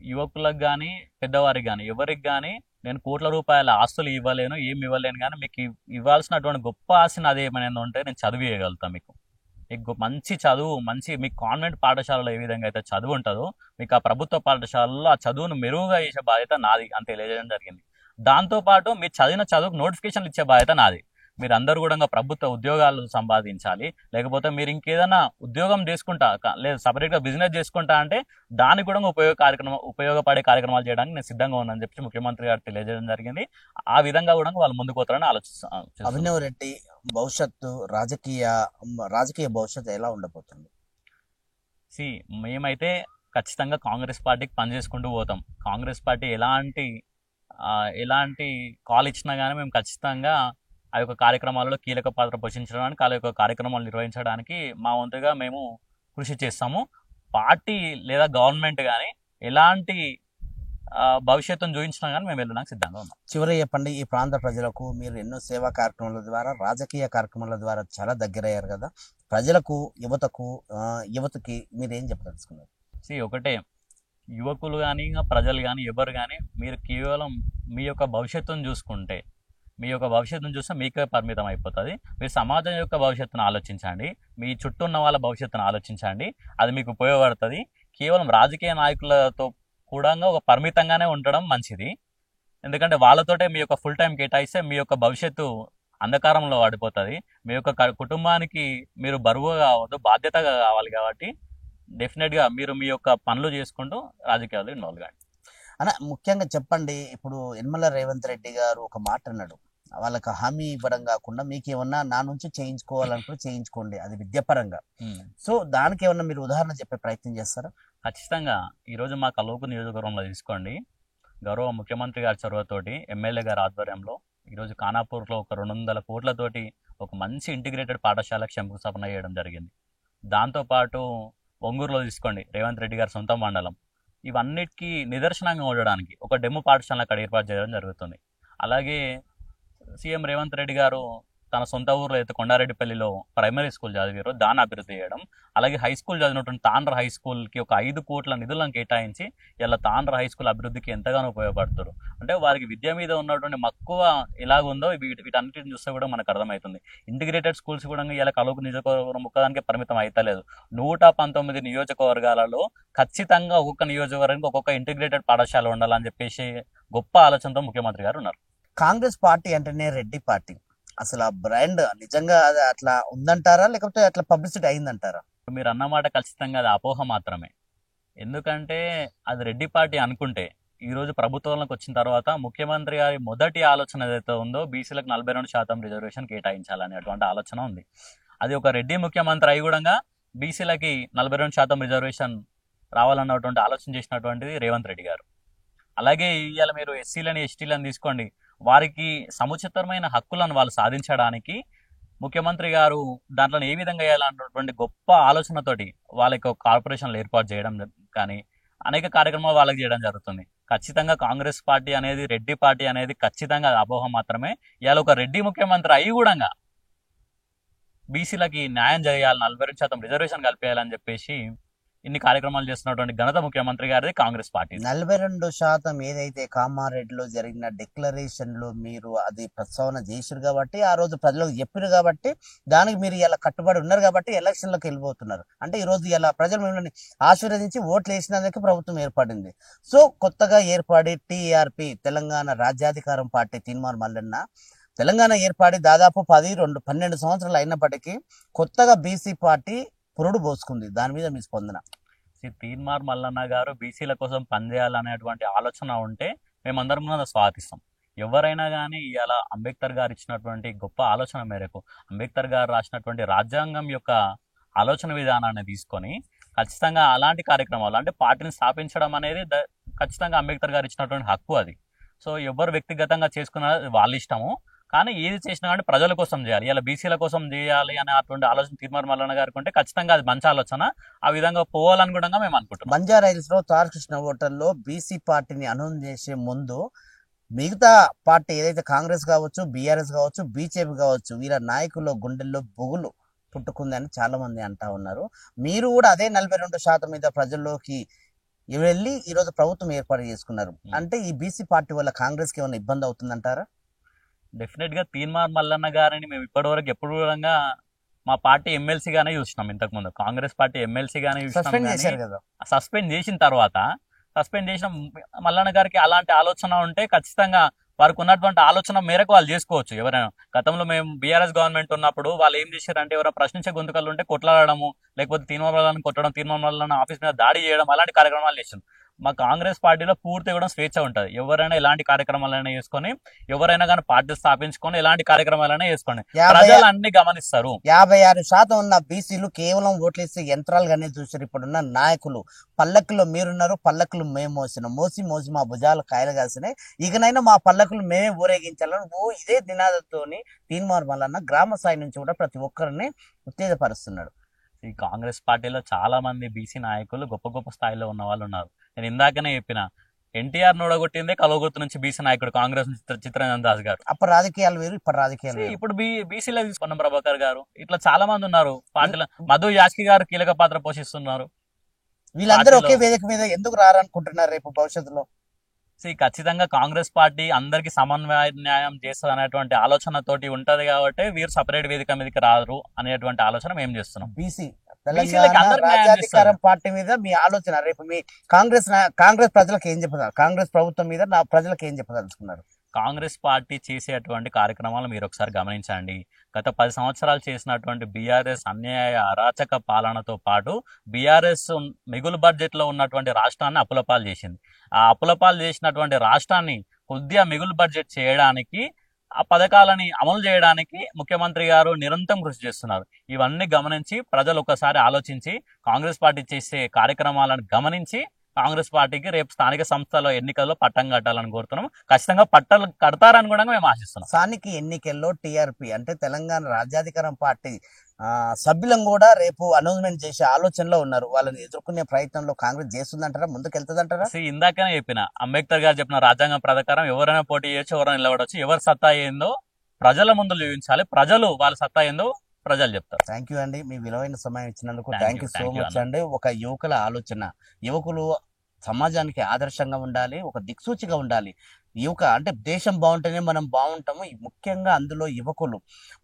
యువకులకు కానీ పెద్దవారికి కానీ ఎవరికి కానీ నేను కోట్ల రూపాయల ఆస్తులు ఇవ్వలేను, ఏమి ఇవ్వలేను, కానీ మీకు ఇవ్వాల్సినటువంటి గొప్ప ఆశ నాది ఏమైనా ఉంటే నేను చదువు ఇవ్వగలుగుతాను. మీకు మంచి చదువు, మీకు కాన్వెంట్ పాఠశాలలో ఏ విధంగా అయితే చదువు ఉంటుందో మీకు ఆ ప్రభుత్వ పాఠశాలలో ఆ చదువును మెరుగుగా చేసే బాధ్యత నాది అని తెలియజేయడం జరిగింది. దాంతోపాటు మీరు చదివిన చదువుకు నోటిఫికేషన్లు ఇచ్చే బాధ్యత నాది. మీరు అందరూ కూడా ప్రభుత్వ ఉద్యోగాలు సంపాదించాలి, లేకపోతే మీరు ఇంకేదైనా ఉద్యోగం చేసుకుంటా లేదా సపరేట్గా బిజినెస్ చేసుకుంటా అంటే దానికి కూడా ఉపయోగపడే కార్యక్రమాలు చేయడానికి నేను సిద్ధంగా ఉన్నానని చెప్పి ముఖ్యమంత్రి గారు తెలియజేయడం జరిగింది. ఆ విధంగా కూడా వాళ్ళు ముందుకు పోతారని ఆలోచిస్తాను.
అభినవ్ రెడ్డి భవిష్యత్తు, రాజకీయ భవిష్యత్తు ఎలా ఉండబోతుంది?
మేమైతే ఖచ్చితంగా కాంగ్రెస్ పార్టీకి పనిచేసుకుంటూ పోతాం. కాంగ్రెస్ పార్టీ ఎలాంటి కాల్ ఇచ్చినా కానీ మేము ఖచ్చితంగా ఆ యొక్క కార్యక్రమాలలో కీలక పాత్ర పోషించడానికి, ఆ యొక్క కార్యక్రమాలు నిర్వహించడానికి మా వంతుగా మేము కృషి చేస్తాము. పార్టీ లేదా గవర్నమెంట్ కానీ ఎలాంటి భవిష్యత్తును చూపించినా కానీ మేము వెళ్ళడానికి సిద్ధంగా ఉన్నాం.
చివరి చెప్పండి, ఈ ప్రాంత ప్రజలకు మీరు ఎన్నో సేవా కార్యక్రమాల ద్వారా, రాజకీయ కార్యక్రమాల ద్వారా చాలా దగ్గరయ్యారు కదా, ప్రజలకు, యువతకి మీరు ఏం చెప్పదలుచుకున్నారు?
ఒకటే, యువకులు కానీ ఇంకా ప్రజలు కానీ ఎవరు కానీ మీరు కేవలం మీ యొక్క భవిష్యత్తును చూసుకుంటే, మీ యొక్క భవిష్యత్తును చూస్తే మీకే పరిమితం అయిపోతుంది. మీరు సమాజం యొక్క భవిష్యత్తును ఆలోచించండి, మీ చుట్టూ ఉన్న వాళ్ళ భవిష్యత్తును ఆలోచించండి, అది మీకు ఉపయోగపడుతుంది. కేవలం రాజకీయ నాయకులతో కూడా ఒక పరిమితంగానే ఉండడం మంచిది. ఎందుకంటే వాళ్ళతోటే మీ యొక్క ఫుల్ టైం కేటాయిస్తే మీ యొక్క భవిష్యత్తు అంధకారంలో పడిపోతుంది. మీ యొక్క కుటుంబానికి మీరు బరువుగా కావద్దు, బాధ్యతగా కావాలి. కాబట్టి డెఫినెట్గా మీరు మీ యొక్క పనులు చేసుకుంటూ రాజకీయాలు ఇన్వాల్వ్ కాండి.
అన్న, ముఖ్యంగా చెప్పండి, ఇప్పుడు యనమల రేవంత్ రెడ్డి గారు ఒక మాట అన్నాడు, వాళ్ళకి హామీ ఇవ్వడం కాకుండా మీకు ఏమన్నా నా నుంచి చేయించుకోవాలనుకుంటే చేయించుకోండి, అది విద్యాపరంగా. సో దానికి ఏమన్నా మీరు ఉదాహరణ చెప్పే ప్రయత్నం చేస్తారా?
ఖచ్చితంగా. ఈరోజు మా కల్వకు నియోజకవర్గంలో తీసుకోండి, గౌరవ ముఖ్యమంత్రి గారి చొరవతోటి, ఎమ్మెల్యే గారి ఆధ్వర్యంలో ఈరోజు ఖానాపూర్లో ఒక 200 కోట్లతోటి ఒక మంచి ఇంటిగ్రేటెడ్ పాఠశాలకు శంకుస్థాపన చేయడం జరిగింది. దాంతోపాటు ఒంగూరులో తీసుకోండి, రేవంత్ రెడ్డి గారి సొంత మండలం. ఇవన్నిటికీ నిదర్శనంగా ఉండడానికి ఒక డెమో పాఠశాల అక్కడ ఏర్పాటు చేయడం జరుగుతుంది. అలాగే సీఎం రేవంత్ రెడ్డి గారు తన సొంత ఊర్లో అయితే కొండారెడ్డిపల్లిలో ప్రైమరీ స్కూల్ చదివారో దాన్ని అభివృద్ధి చేయడం, అలాగే హై స్కూల్ చదివినటువంటి తాండ్ర హై స్కూల్కి ఒక 5 కోట్ల నిధులను కేటాయించి ఇలా తాండ్ర హై స్కూల్ అభివృద్ధికి ఎంతగానో ఉపయోగపడుతారు. అంటే వారికి విద్య మీద ఉన్నటువంటి మక్కువ ఎలాగుందో వీటన్నిటిని చూస్తే కూడా మనకు అర్థమవుతుంది. ఇంటిగ్రేటెడ్ స్కూల్స్ కూడా ఇలా కలుగు నియోజకవర్గం ఒక్కదానికే పరిమితం అవుతలేదు. 119 నియోజకవర్గాలలో ఖచ్చితంగా ఒక్కొక్క నియోజకవర్గానికి ఒక్కొక్క ఇంటిగ్రేటెడ్ పాఠశాల ఉండాలని చెప్పేసి గొప్ప ఆలోచనతో ముఖ్యమంత్రి గారు ఉన్నారు.
కాంగ్రెస్ పార్టీ అంటేనే రెడ్డి పార్టీ, అసలు ఆ బ్రాండ్ నిజంగా అది అట్లా ఉందంటారా, లేకపోతే అట్లా పబ్లిసిటీ అయిందంటారా?
మీరు అన్నమాట ఖచ్చితంగా అది అపోహ మాత్రమే. ఎందుకంటే అది రెడ్డి పార్టీ అనుకుంటే ఈరోజు ప్రభుత్వంలోకి వచ్చిన తర్వాత ముఖ్యమంత్రి గారి మొదటి ఆలోచన ఏదైతే ఉందో బీసీలకు 42% రిజర్వేషన్ కేటాయించాలనేటువంటి ఆలోచన ఉంది. అది ఒక రెడ్డి ముఖ్యమంత్రి అయి కూడా బీసీలకి 42% రిజర్వేషన్ రావాలన్నటువంటి ఆలోచన చేసినటువంటిది రేవంత్ రెడ్డి గారు. అలాగే ఇవాళ మీరు ఎస్సీలని ఎస్టీలను తీసుకోండి, వారికి సముచితమైన హక్కులను వాళ్ళు సాధించడానికి ముఖ్యమంత్రి గారు దాంట్లో ఏ విధంగా వేయాలన్నటువంటి గొప్ప ఆలోచనతోటి వాళ్ళకి ఒక కార్పొరేషన్లు ఏర్పాటు చేయడం కానీ అనేక కార్యక్రమాలు వాళ్ళకి చేయడం జరుగుతుంది. ఖచ్చితంగా కాంగ్రెస్ పార్టీ అనేది, రెడ్డి పార్టీ అనేది ఖచ్చితంగా అపోహ మాత్రమే. ఇవాళ ఒక రెడ్డి ముఖ్యమంత్రి అయి కూడా బీసీలకి న్యాయం చేయాలి, 42% రిజర్వేషన్ కల్పేయాలని చెప్పేసి ఇన్ని కార్యక్రమాలు చేస్తున్నటువంటి ఘనత ముఖ్యమంత్రి గారిది కాంగ్రెస్ పార్టీ.
42% ఏదైతే కామారెడ్డిలో జరిగిన డిక్లరేషన్ లో మీరు అది ప్రస్తావన చేశారు కాబట్టి, ఆ రోజు ప్రజలకు చెప్పారు కాబట్టి, దానికి మీరు ఇలా కట్టుబడి ఉన్నారు కాబట్టి ఎలక్షన్లకు వెళ్ళిపోతున్నారు. అంటే ఈ రోజు ఇలా ప్రజలు మిమ్మల్ని ఆశీర్వదించి ఓట్లు వేసినందుకు ప్రభుత్వం ఏర్పడింది. సో కొత్తగా ఏర్పడి టీఆర్పీ తెలంగాణ రాజ్యాధికారం పార్టీ తీన్మార్ మల్లన్న తెలంగాణ ఏర్పడి దాదాపు 12 సంవత్సరాలు అయినప్పటికీ కొత్తగా బీసీ పార్టీ పురుడు పోసుకుంది. దాని మీద మీ స్పందన?
తీన్మార్ మల్లన్న గారు బీసీల కోసం పనిచేయాలనేటువంటి ఆలోచన ఉంటే మేమందరం కూడా స్వాగతిస్తాం. ఎవరైనా కానీ ఇవాళ అంబేద్కర్ గారు ఇచ్చినటువంటి గొప్ప ఆలోచన మేరకు, అంబేద్కర్ గారు రాసినటువంటి రాజ్యాంగం యొక్క ఆలోచన విధానాన్ని తీసుకొని ఖచ్చితంగా అలాంటి కార్యక్రమాలు అంటే పార్టీని స్థాపించడం అనేది ఖచ్చితంగా అంబేద్కర్ గారు ఇచ్చినటువంటి హక్కు అది. సో ఎవరు వ్యక్తిగతంగా చేసుకున్న వాళ్ళ ఇష్టము, కానీ ఏది చేసినా కానీ ప్రజల కోసం చేయాలి, ఇలా బీసీల కోసం చేయాలి అనే అటువంటి ఆలోచన తీన్మార్ మల్లన్న గారికి ఉంటే ఖచ్చితంగా అది మంచి ఆలోచన. ఆ విధంగా పోవాలని కూడా మేము అనుకుంటున్నాం.
బంజారా హిల్స్ లో తారకృష్ణ హోటల్లో బీసీ పార్టీని అనౌన్స్ చేసే ముందు మిగతా పార్టీ ఏదైతే కాంగ్రెస్ కావచ్చు, బీఆర్ఎస్ కావచ్చు, బీజేపీ కావచ్చు, వీళ్ళ నాయకుల గుండెల్లో బొగులు పుట్టుకుందని చాలా మంది అంటా ఉన్నారు. మీరు కూడా అదే 42% మీద ప్రజల్లోకి వెళ్ళి ఈరోజు ప్రభుత్వం ఏర్పాటు చేసుకున్నారు. అంటే ఈ బీసీ పార్టీ వల్ల కాంగ్రెస్కి ఏమైనా ఇబ్బంది అవుతుందంటారా?
డెఫినెట్గా తీన్మార్ మల్లన్న గారిని మేము ఇప్పటివరకు ఎప్పుడు కూడా మా పార్టీ ఎమ్మెల్సీగానే చూసినాం. ఇంతకుముందు కాంగ్రెస్ పార్టీ ఎమ్మెల్సీగానే చూసినాం. సస్పెండ్ చేసిన తర్వాత సస్పెండ్ చేసిన మల్లన్న గారికి అలాంటి ఆలోచన ఉంటే ఖచ్చితంగా వారికి ఉన్నటువంటి ఆలోచన మేరకు వాళ్ళు చేసుకోవచ్చు. ఎవరైనా గతంలో మేము బీఆర్ఎస్ గవర్నమెంట్ ఉన్నప్పుడు వాళ్ళు ఏం చేశారంటే ఎవరైనా ప్రశ్నించే గొంతుకలు ఉంటే కొట్లాడడము, లేకపోతే తీన్మార్ మల్లన్న కొట్టడం, తీన్మార్ మల్లన్న ఆఫీస్ మీద దాడి చేయడం, అలాంటి కార్యక్రమాలు చేసింది. మా కాంగ్రెస్ పార్టీలో పూర్తి కూడా స్వేచ్ఛ ఉంటుంది. ఎవరైనా ఎలాంటి కార్యక్రమాలైనా చేసుకొని, ఎవరైనా కానీ పార్టీ స్థాపించుకొని ఎలాంటి కార్యక్రమాలైనా చేసుకోండి, ప్రజలు అన్ని గమనిస్తారు.
56% ఉన్న బీసీలు కేవలం ఓట్లేసి యంత్రాలుగానే చూసారు. ఇప్పుడున్న నాయకులు పల్లకిలో మీరున్నారు, పల్లకులు మేము మోసి మా భుజాలు కాయలు కాసినాయి, ఇకనైనా మా పల్లకులు మేమే ఊరేగించాలని ఇదే నినాదంతో తీన్మార్ మల్లన్న గ్రామ స్థాయి నుంచి కూడా ప్రతి ఒక్కరిని ఉత్తేజపరుస్తున్నాడు.
ఈ కాంగ్రెస్ పార్టీలో చాలా మంది బీసీ నాయకులు గొప్ప గొప్ప స్థాయిలో ఉన్న వాళ్ళు ఉన్నారు. నేను ఇందాకనే చెప్పిన ఎన్టీఆర్ నూడగొట్టిందే కలవగుర్తు నుంచి బీసీ నాయకుడు కాంగ్రెస్ చిత్రంజన్ దాస్ గారు.
అప్పుడు రాజకీయాలు వేరు, ఇప్పుడు రాజకీయాలు వేరు.
ఇప్పుడు బీసీలో తీసుకున్న ప్రభాకర్ గారు, ఇట్లా చాలా మంది ఉన్నారు పార్టీలో. మధు యాష్కి గారు కీలక పాత్ర పోషిస్తున్నారు.
వీళ్ళందరూ ఒకే వేదిక మీద ఎందుకు రారనుకుంటున్నారు రేపు భవిష్యత్తులో?
ఖచ్చితంగా కాంగ్రెస్ పార్టీ అందరికి సమన్వయం చేస్తుంది అనేటువంటి ఆలోచనతోటి ఉంటది కాబట్టి వీరు సపరేట్ వేదిక మీదకి రారు అనేటువంటి ఆలోచన మేము చేస్తున్నాం.
బీసీ తెలంగాణ రాజ్యాధికారం పార్టీ మీద మీ ఆలోచన రేపు మీ కాంగ్రెస్ ప్రజలకు ఏం చెప్పారు? కాంగ్రెస్ ప్రభుత్వం మీద నా ప్రజలకు ఏం చెప్పదలుచుకున్నారు?
కాంగ్రెస్ పార్టీ చేసేటువంటి కార్యక్రమాలు మీరు ఒకసారి గమనించండి. గత 10 సంవత్సరాలు చేసినటువంటి బీఆర్ఎస్ అన్యాయ అరాచక పాలనతో పాటు బీఆర్ఎస్ మిగులు బడ్జెట్ లో ఉన్నటువంటి రాష్ట్రాన్ని అప్పులపాలు చేసింది. ఆ అప్పులపాలు చేసినటువంటి రాష్ట్రాన్ని కొద్దిగా మిగులు బడ్జెట్ చేయడానికి, ఆ పథకాలని అమలు చేయడానికి ముఖ్యమంత్రి గారు నిరంతరం కృషి చేస్తున్నారు. ఇవన్నీ గమనించి ప్రజలు ఒకసారి ఆలోచించి కాంగ్రెస్ పార్టీ చేసే కార్యక్రమాలను గమనించి కాంగ్రెస్ పార్టీకి రేపు స్థానిక సంస్థల ఎన్నికల్లో పట్టం కట్టాలని కోరుతున్నాం. ఖచ్చితంగా పట్టాలు కడతారని కూడా మేము ఆశిస్తున్నాం.
స్థానిక ఎన్నికల్లో టీఆర్పీ అంటే తెలంగాణ రాజ్యాధికారం పార్టీ సభ్యులను కూడా రేపు అనౌన్స్మెంట్ చేసే ఆలోచనలో ఉన్నారు. వాళ్ళని ఎదుర్కొనే ప్రయత్నంలో కాంగ్రెస్ చేస్తుందంటారా, ముందుకెళ్తుందంటారా?
ఇందాకనే చెప్పిన అంబేద్కర్ గారు చెప్పిన రాజ్యాంగం ప్రకారం ఎవరైనా పోటీ చేయొచ్చు, ఎవరైనా నిలబడవచ్చు. ఎవరి సత్తా ఏందో ప్రజల ముందు చూపించాలి. ప్రజలు వాళ్ళ సత్తా ఏందో ప్రజలు చెప్తారు.
థ్యాంక్ యూ అండి, మీ విలువైన సమయం ఇచ్చినందుకు థ్యాంక్ యూ సో మచ్ అండి. ఒక యువకుల ఆలోచన, యువకులు సమాజానికి ఆదర్శంగా ఉండాలి, ఒక దిక్సూచిగా ఉండాలి. యువక అంటే దేశం బాగుంటేనే మనం బాగుంటాము. ముఖ్యంగా అందులో యువకులు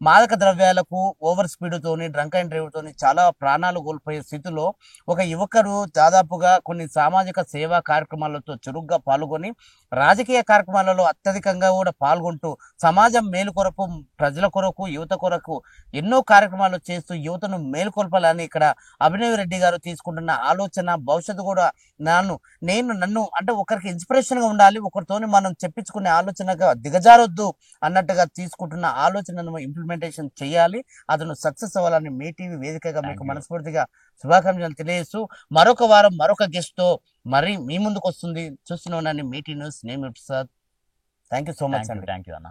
మాదక ద్రవ్యాలకు, ఓవర్ స్పీడ్తోని, డ్రంక్ అండ్ డ్రైవ్తోని చాలా ప్రాణాలు కోల్పోయే స్థితిలో ఒక యువకుడు దాదాపుగా కొన్ని సామాజిక సేవా కార్యక్రమాలతో చురుగ్గా పాల్గొని రాజకీయ కార్యక్రమాలలో అత్యధికంగా కూడా పాల్గొంటూ సమాజం మేలు కొరకు, ప్రజల కొరకు, యువత కొరకు ఎన్నో కార్యక్రమాలు చేస్తూ యువతను మేలుకొల్పాలని ఇక్కడ అభినవ్ రెడ్డి గారు తీసుకుంటున్న ఆలోచన భవిష్యత్తు కూడా నన్ను అంటే ఒకరికి ఇన్స్పిరేషన్ గా ఉండాలి, ఒకరితోని మనం చెప్పించుకునే ఆలోచనగా దిగజారొద్దు అన్నట్టుగా తీసుకుంటున్న ఆలోచనను ఇంప్లిమెంటేషన్ చేయాలి. అతను సక్సెస్ అవ్వాలని మీ టీవీ వేదికగా మీకు మనస్ఫూర్తిగా శుభాకాంక్షలు తెలియజేస్తూ మరొక వారం మరొక గెస్ట్ తో మరి మీ ముందుకు వస్తుంది. చూస్తూనే ఉన్నాను మీ టీవీ న్యూస్. నేను Prasad. Thank you so much అండి.
థ్యాంక్ యూ అన్న.